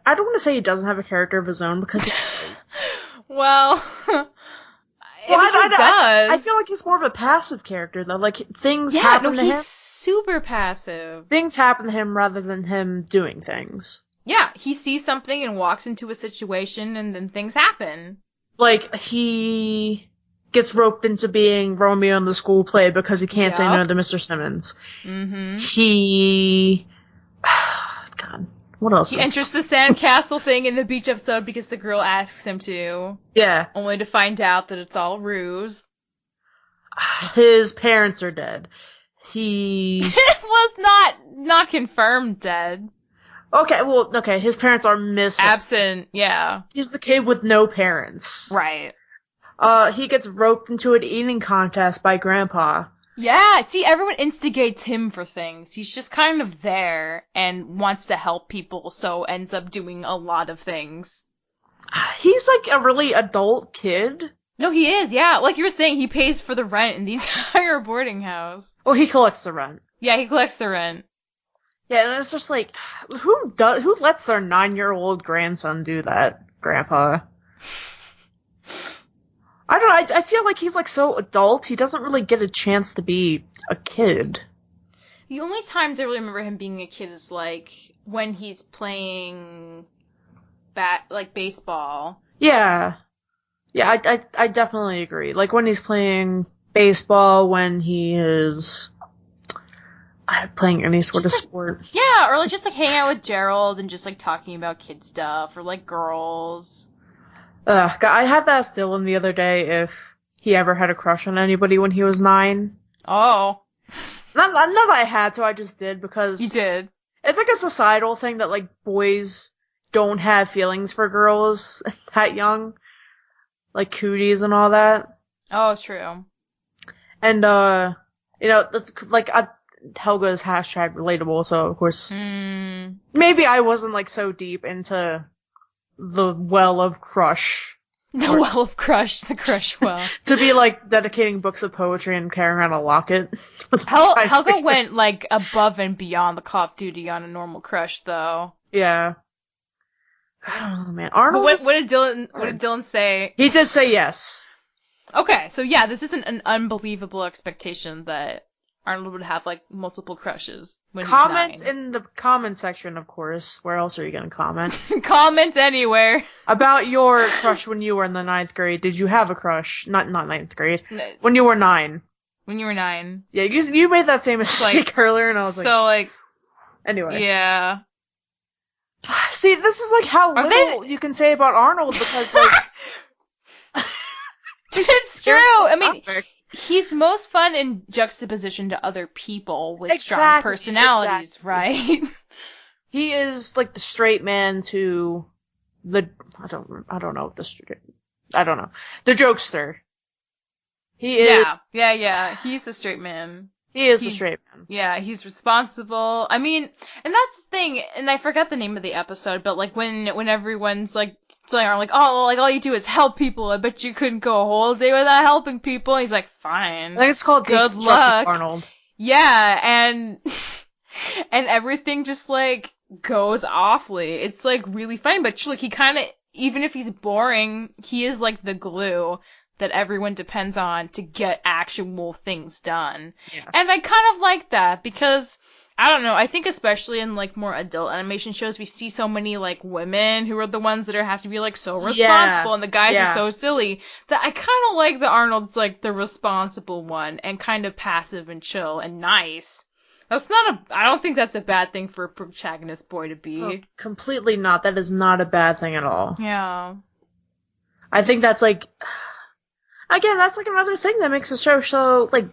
I don't want to say he doesn't have a character of his own, because he does. Well, he does. I feel like he's more of a passive character, though. Like, things happen to him. He's super passive. Things happen to him rather than him doing things. Yeah, he sees something and walks into a situation, and then things happen. Like, he gets roped into being Romeo in the school play because he can't say Yep. no to Mr. Simmons. Mm-hmm. He... God, what else? He enters the sandcastle thing in the beach episode because the girl asks him to. Yeah. Only to find out that it's all ruse. His parents are dead. He... It was not confirmed dead. Okay, his parents are missing. Absent, yeah. He's the kid with no parents. Right. He gets roped into an eating contest by Grandpa. Yeah, see, everyone instigates him for things. He's just kind of there and wants to help people, so ends up doing a lot of things. He's like a really adult kid. No, he is, yeah. Like you were saying, he pays for the rent in the entire boarding house. Well, he collects the rent. Yeah, he collects the rent. Yeah, and it's just like, who lets their 9-year-old grandson do that, Grandpa? I don't know, I feel like he's like so adult, he doesn't really get a chance to be a kid. The only times I really remember him being a kid is like when he's playing baseball. Yeah. Yeah, I definitely agree. Like when he's playing baseball, when he is playing any sort of sport. Yeah, or like just like hanging out with Gerald and just like talking about kid stuff or like girls. God, I had to ask Dylan the other day if he ever had a crush on anybody when he was 9. Oh. Not that I had to, I just did because... You did. It's like a societal thing that, like, boys don't have feelings for girls that young. Like, cooties and all that. Oh, true. And, Helga's hashtag relatable, so of course... Maybe I wasn't, like, so deep into the well of crush. The well of crush, the crush well. To be, like, dedicating books of poetry and carrying around a locket. Helga went, like, above and beyond the cop duty on a normal crush, though. Yeah. Oh, man. Arnold. What did Dylan say? He did say yes. Okay, so yeah, this isn't an unbelievable expectation that Arnold would have, like, multiple crushes when Comment he's 9. in the comment section, of course. Where else are you gonna comment? Comment anywhere. About your crush when you were in the 9th grade. Did you have a crush? Not 9th grade. No. When you were 9. When you were 9. Yeah, you made that same mistake earlier, and I was like... So, like... Anyway. Yeah. See, this is, like, how little you can say about Arnold, because, like... It's true! I mean... He's most fun in juxtaposition to other people with strong personalities, right? He is like the straight man to the I don't know the jokester. He is yeah. He's a straight man. He's a straight man. Yeah, he's responsible. I mean, and that's the thing. And I forgot the name of the episode, but like when everyone's like. Like, oh, like, all you do is help people. I bet you couldn't go a whole day without helping people. And he's like, fine. I think it's called Good luck, Arnold. Yeah, and everything just, like, goes awfully. It's, like, really funny, but, like, he kind of, even if he's boring, he is, like, the glue that everyone depends on to get actual things done. Yeah. And I kind of like that, because... I don't know, I think especially in, like, more adult animation shows, we see so many, like, women who are the ones that have to be, like, so responsible, and the guys are so silly, that I kind of like that Arnold's, like, the responsible one, and kind of passive and chill and nice. I don't think that's a bad thing for a protagonist boy to be. Oh, completely not. That is not a bad thing at all. Yeah. I think that's, like, again, that's, like, another thing that makes the show so, like,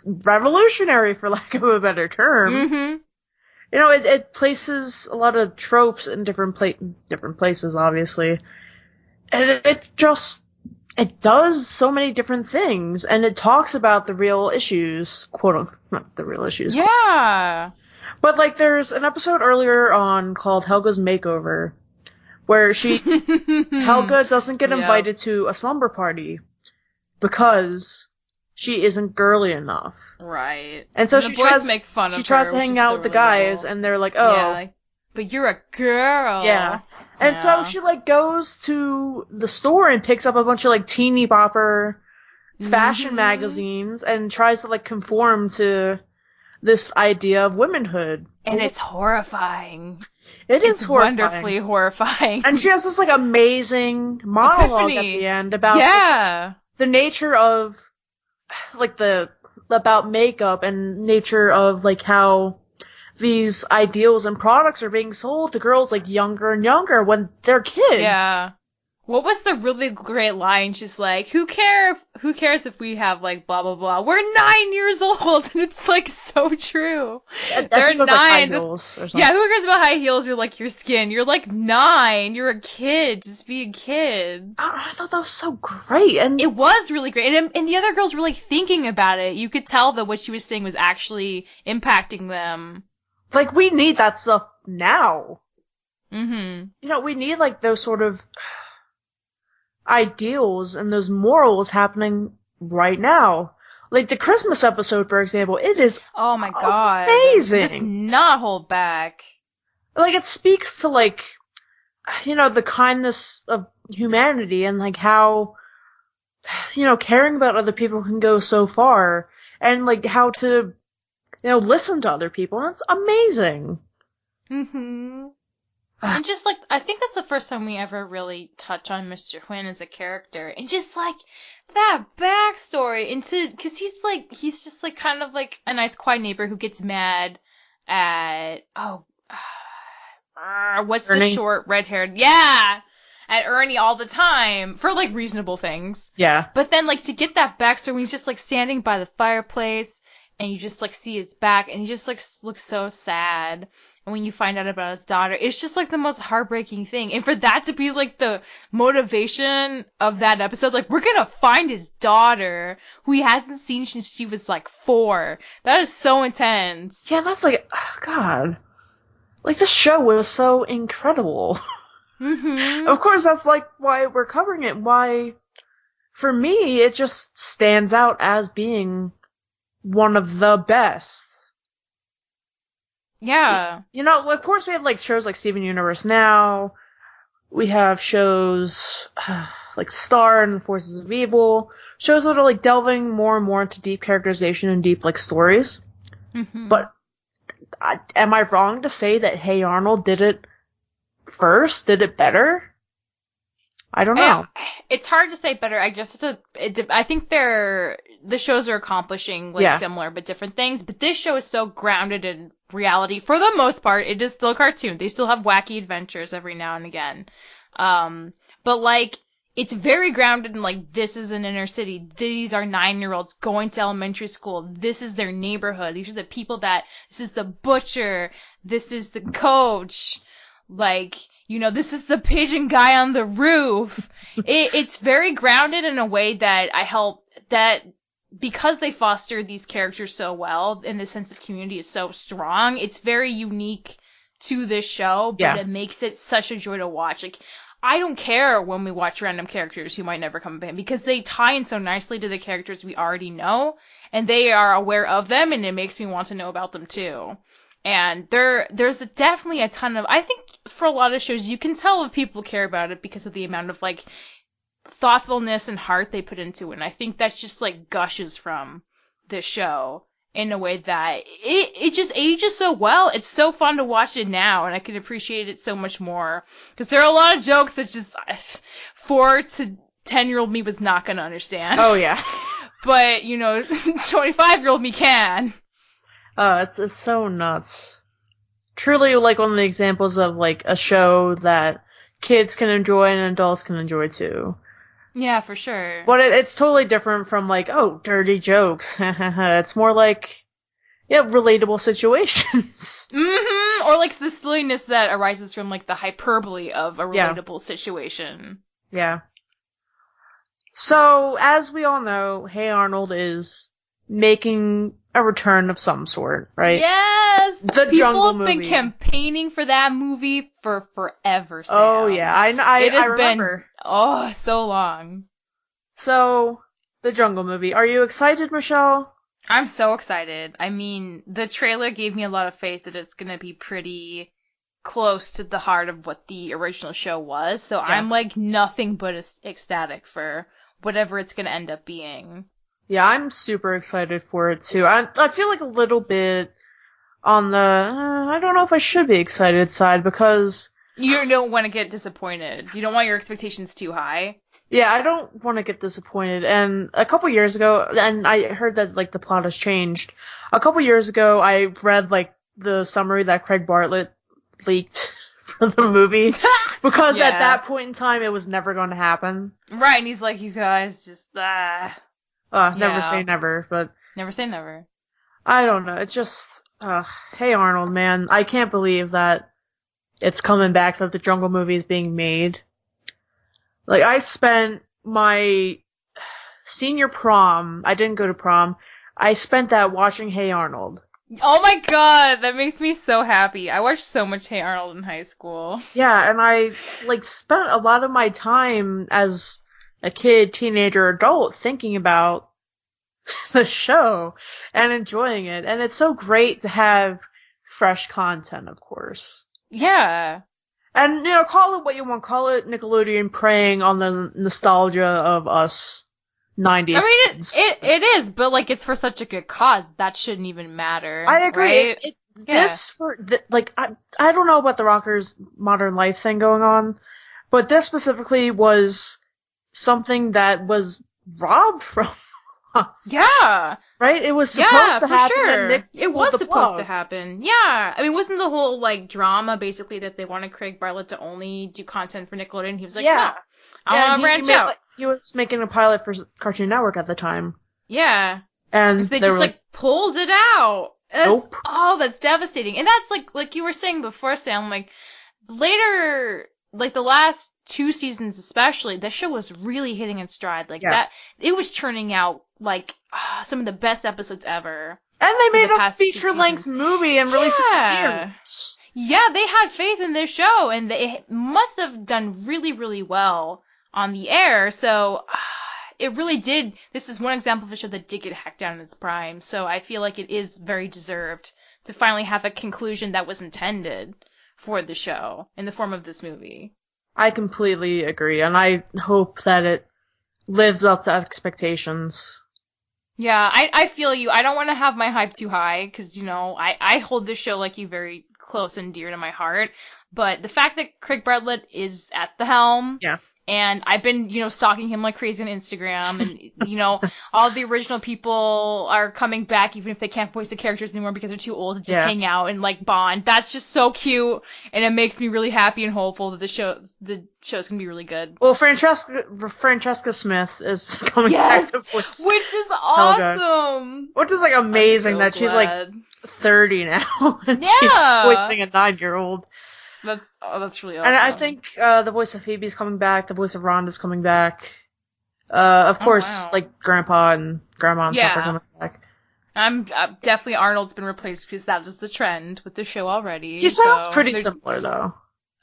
revolutionary, for lack of a better term. Mm-hmm. You know, it places a lot of tropes in different places, obviously. And it does so many different things, and it talks about the real issues, not the real issues. Yeah. But, like, there's an episode earlier on called Helga's Makeover, where Helga doesn't get invited to a slumber party because she isn't girly enough. Right. And so she tries to make fun of her. She tries to hang out with the guys, and they're like, oh. Yeah, like, but you're a girl. Yeah. And so she, like, goes to the store and picks up a bunch of, like, teeny bopper fashion magazines and tries to, like, conform to this idea of womanhood. And it's horrifying. It's horrifying. Wonderfully horrifying. And she has this, like, amazing monologue at the end about... Yeah. the nature of, like, about makeup and nature of, like, how these ideals and products are being sold to girls, like, younger and younger when they're kids. Yeah. What was the really great line? She's like, who cares if we have, like, blah, blah, blah. We're 9 years old, and it's, like, so true. I They're think it was, 9. like, high heels or something. Yeah, who cares about high heels or, like, your skin? You're, like, 9. You're a kid. Just be a kid. I thought that was so great, and it was really great. And the other girls were, like, thinking about it. You could tell that what she was saying was actually impacting them. like, we need that stuff now. Mm-hmm. You know, we need, like, those sort of ideals and those morals happening right now. Like, the Christmas episode, for example, it is oh my god, amazing. Does not hold back. Like, it speaks to, like, you know, the kindness of humanity and, like, how, you know, caring about other people can go so far, and, like, how to, you know, listen to other people, and it's amazing. Mm-hmm. And just, like, I think that's the first time we ever really touch on Mr. Huynh as a character. And just, like, that backstory cause he's just, like, kind of, like, a nice, quiet neighbor who gets mad at, what's Ernie? the short, red-haired, yeah! At Ernie all the time, for, like, reasonable things. Yeah. But then, like, to get that backstory when he's just, like, standing by the fireplace, and you just, like, see his back, and he just, like, looks so sad. And when you find out about his daughter, it's just, like, the most heartbreaking thing. And for that to be, like, the motivation of that episode, like, we're gonna find his daughter, who he hasn't seen since she was, like, 4. That is so intense. Yeah, that's, like, God. Like, this show was so incredible. Mm-hmm. Of course, that's, like, why we're covering it, why, for me, it just stands out as being one of the best. Yeah. You know, of course we have, like, shows like Steven Universe now. We have shows like Star and the Forces of Evil. Shows that are, like, delving more and more into deep characterization and deep, like, stories. Mm-hmm. But am I wrong to say that Hey Arnold did it first? Did it better? I don't know. It's hard to say better. I guess I think the shows are accomplishing, like, similar but different things. But this show is so grounded in reality. For the most part, it is still a cartoon. They still have wacky adventures every now and again. But, like, it's very grounded in, like, this is an inner city. These are 9-year-olds going to elementary school. This is their neighborhood. These are the people this is the butcher. This is the coach. Like, you know, this is the pigeon guy on the roof. It's very grounded in a way that because they foster these characters so well and the sense of community is so strong, it's very unique to this show, but it makes it such a joy to watch. Like, I don't care when we watch random characters who might never come back because they tie in so nicely to the characters we already know, and they are aware of them, and it makes me want to know about them too. And there's definitely a ton of, I think for a lot of shows, you can tell if people care about it because of the amount of, like, thoughtfulness and heart they put into it. And I think that's just, like, gushes from this show in a way that it just ages so well. It's so fun to watch it now, and I can appreciate it so much more. Because there are a lot of jokes that just 4 to 10-year-old me was not going to understand. Oh, yeah. But, you know, 25-year-old me can. It's so nuts. Truly, like, one of the examples of, like, a show that kids can enjoy and adults can enjoy too. Yeah, for sure. But it's totally different from, like, oh, dirty jokes. It's more like, relatable situations. Mm-hmm. Or, like, the silliness that arises from, like, the hyperbole of a relatable situation. Yeah. So, as we all know, Hey Arnold is making a return of some sort, right? Yes! The Jungle Movie. People have been campaigning for that movie for forever, Sam. Oh, yeah. I remember. Been, so long. So, The Jungle Movie. Are you excited, Michelle? I'm so excited. I mean, the trailer gave me a lot of faith that it's gonna be pretty close to the heart of what the original show was, so I'm, like, nothing but ecstatic for whatever it's gonna end up being. Yeah, I'm super excited for it, too. I feel like a little bit on the, I don't know if I should be excited side, because... You don't want to get disappointed. You don't want your expectations too high. Yeah, I don't want to get disappointed. And a couple years ago, and I heard that, like, the plot has changed. A couple years ago, I read, like, the summary that Craig Bartlett leaked for the movie. Because at that point in time, it was never going to happen. Right, and he's like, you guys just, Never say never, but... Never say never. I don't know, it's just, Hey Arnold, man, I can't believe that it's coming back, that the Jungle movie is being made. Like, I spent my senior prom, I didn't go to prom, I spent that watching Hey Arnold. Oh my god, that makes me so happy. I watched so much Hey Arnold in high school. Yeah, and I, like, spent a lot of my time as a kid, teenager, adult thinking about the show and enjoying it. And it's so great to have fresh content, of course. Yeah. And, you know, call it what you want. Call it Nickelodeon preying on the nostalgia of us 90s. I mean, kids. it is, but, like, it's for such a good cause. That shouldn't even matter. I agree. Right? I don't know about the Rockers Modern Life thing going on, but this specifically was something that was robbed from us. Yeah. Right? It was supposed to happen. Sure. And Nick it was supposed to happen. Yeah. I mean, wasn't the whole, like, drama basically that they wanted Craig Bartlett to only do content for Nickelodeon? He was like, yeah. No, I want to branch out. He was making a pilot for Cartoon Network at the time. Yeah. And they just, like, pulled it out. Nope. Oh, that's devastating. And that's, like you were saying before, Sam, like, later, like, the last 2 seasons especially, the show was really hitting its stride. Like, it was churning out, like, some of the best episodes ever. And they made a feature-length movie and released it in theaters. Yeah, they had faith in this show, and they must have done really, really well on the air, so it really did. This is one example of a show that did get hacked down in its prime, so I feel like it is very deserved to finally have a conclusion that was intended for the show in the form of this movie. I completely agree, and I hope that it lives up to expectations. Yeah, I feel you. I don't want to have my hype too high, because, you know, I hold this show like you very close and dear to my heart, but the fact that Craig Bartlett is at the helm... Yeah. And I've been, you know, stalking him like crazy on Instagram, and, you know, all the original people are coming back even if they can't voice the characters anymore because they're too old to just hang out and, like, bond. That's just so cute, and it makes me really happy and hopeful that the show's gonna be really good. Well, Francesca Smith is coming back to voice which is awesome! Which is, like, amazing that she's, like, 30 now, and she's voicing a 9-year-old. That's really awesome. And I think the voice of Phoebe's coming back, the voice of Rhonda's coming back. Of course, like Grandpa and Grandma and stuff are coming back. I'm definitely Arnold's been replaced because that is the trend with the show already. He sounds pretty similar though.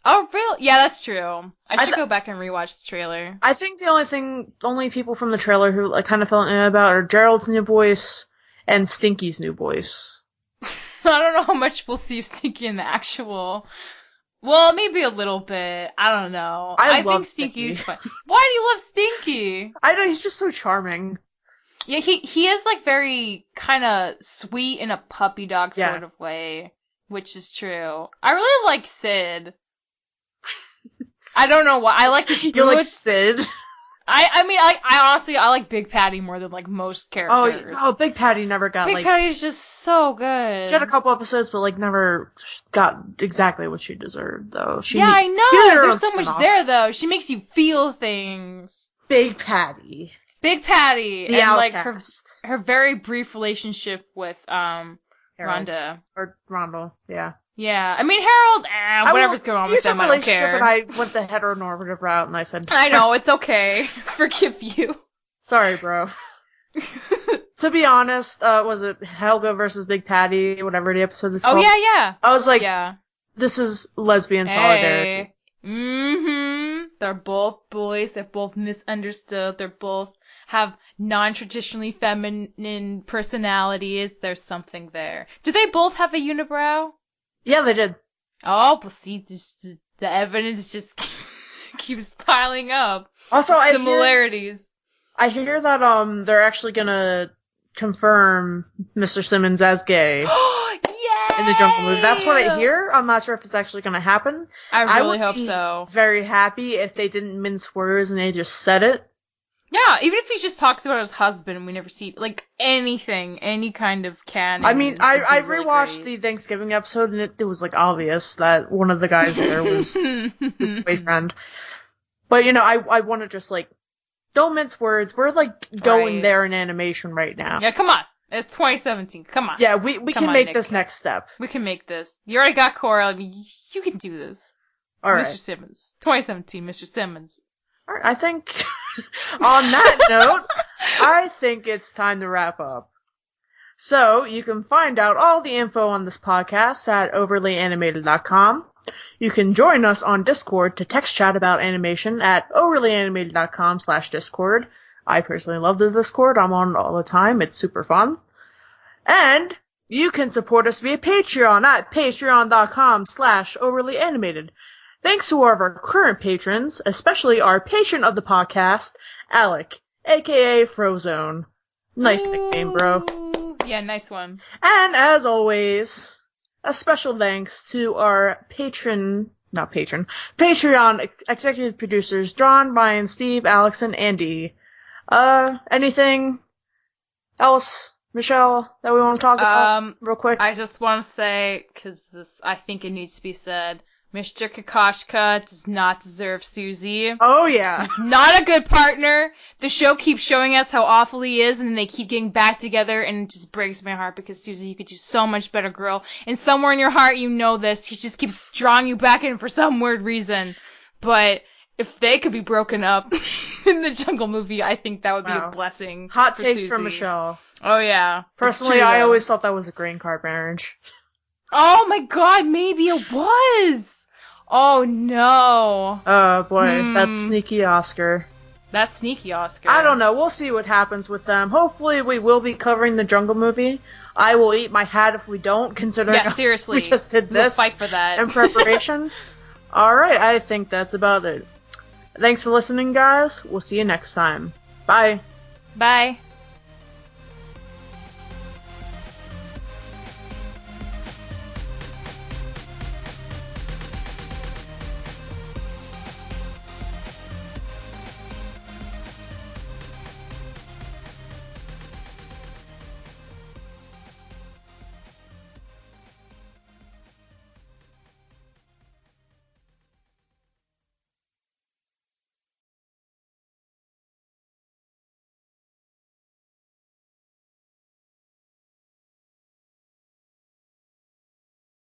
Oh, really? Yeah, that's true. I should go back and rewatch the trailer. I think the only people from the trailer who I kind of felt about are Gerald's new voice and Stinky's new voice. I don't know how much we'll see of Stinky in the actual. Well, maybe a little bit. I don't know. I think Stinky's fun. Why do you love Stinky? I know, he's just so charming. Yeah, he is, like, very kind of sweet in a puppy dog sort of way, which is true. I really like Sid. I don't know why. I like his You like Sid? I mean, I honestly, I like Big Patty more than, like, most characters. Oh, Big Patty never got, Big Patty's just so good. She had a couple episodes, but, like, never got exactly what she deserved, though. I know! There's so much there, though. She makes you feel things. Big Patty. Big Patty! The and, outcast. like, her very brief relationship with, Rhonda. Or Rondell, yeah. Yeah, I mean, Harold, whatever's going on with them, I don't care. But I went the heteronormative route, and I said... I know, it's okay. Forgive you. Sorry, bro. To be honest, was it Helga versus Big Patty, whatever the episode is called? Oh, yeah. I was like, this is lesbian solidarity. Mm-hmm. They're both boys, they're both misunderstood, they're both have non-traditionally feminine personalities. There's something there. Do they both have a unibrow? Yeah, they did. Oh, but see, the evidence just keeps piling up. Also, similarities. I hear that they're actually gonna confirm Mr. Simmons as gay. Yes! in the Jungle movie. That's what I hear. I'm not sure if it's actually going to happen. I really would hope be so. very happy if they didn't mince words and they just said it. Yeah, even if he just talks about his husband and we never see, like, anything, any kind of canon. I mean, I really rewatched great. the Thanksgiving episode and it was, like, obvious that one of the guys there was his boyfriend. But, you know, I want to just, like, don't mince words. We're, like, going there in animation right now. Yeah, come on. It's 2017. Come on. Yeah, we can make Nick. this next step. We can make this. You already got Cora. I mean, you can do this. All right. Mr. Simmons. 2017, Mr. Simmons. All right, I think, on that note, I think it's time to wrap up. So, you can find out all the info on this podcast at overlyanimated.com. You can join us on Discord to text chat about animation at overlyanimated.com/Discord. I personally love the Discord. I'm on it all the time. It's super fun. And you can support us via Patreon at patreon.com/overlyanimated. Thanks to all of our current patrons, especially our patron of the podcast, Alec, aka Frozone. Nice nickname, bro. Yeah, nice one. And as always, a special thanks to our Patreon executive producers, John, Ryan, Steve, Alex, and Andy. Anything else, Michelle, that we want to talk about real quick? I just want to say, because I think it needs to be said, Mr. Kokoschka does not deserve Susie. Oh, yeah. He's not a good partner. The show keeps showing us how awful he is, and they keep getting back together, and it just breaks my heart because, Susie, you could do so much better, girl. And somewhere in your heart, you know this. He just keeps drawing you back in for some weird reason. But if they could be broken up in the Jungle movie, I think that would be a blessing. Hot for takes Susie. from Michelle. Oh, yeah. Personally, I always thought that was a green card marriage. Oh my god, maybe it was! Oh no. Oh boy, that's sneaky Oscar. That's sneaky Oscar. I don't know, we'll see what happens with them. Hopefully we will be covering the Jungle movie. I will eat my hat if we don't, considering seriously. we just did this we'll fight for that. in preparation. Alright, I think that's about it. Thanks for listening, guys. We'll see you next time. Bye. Bye.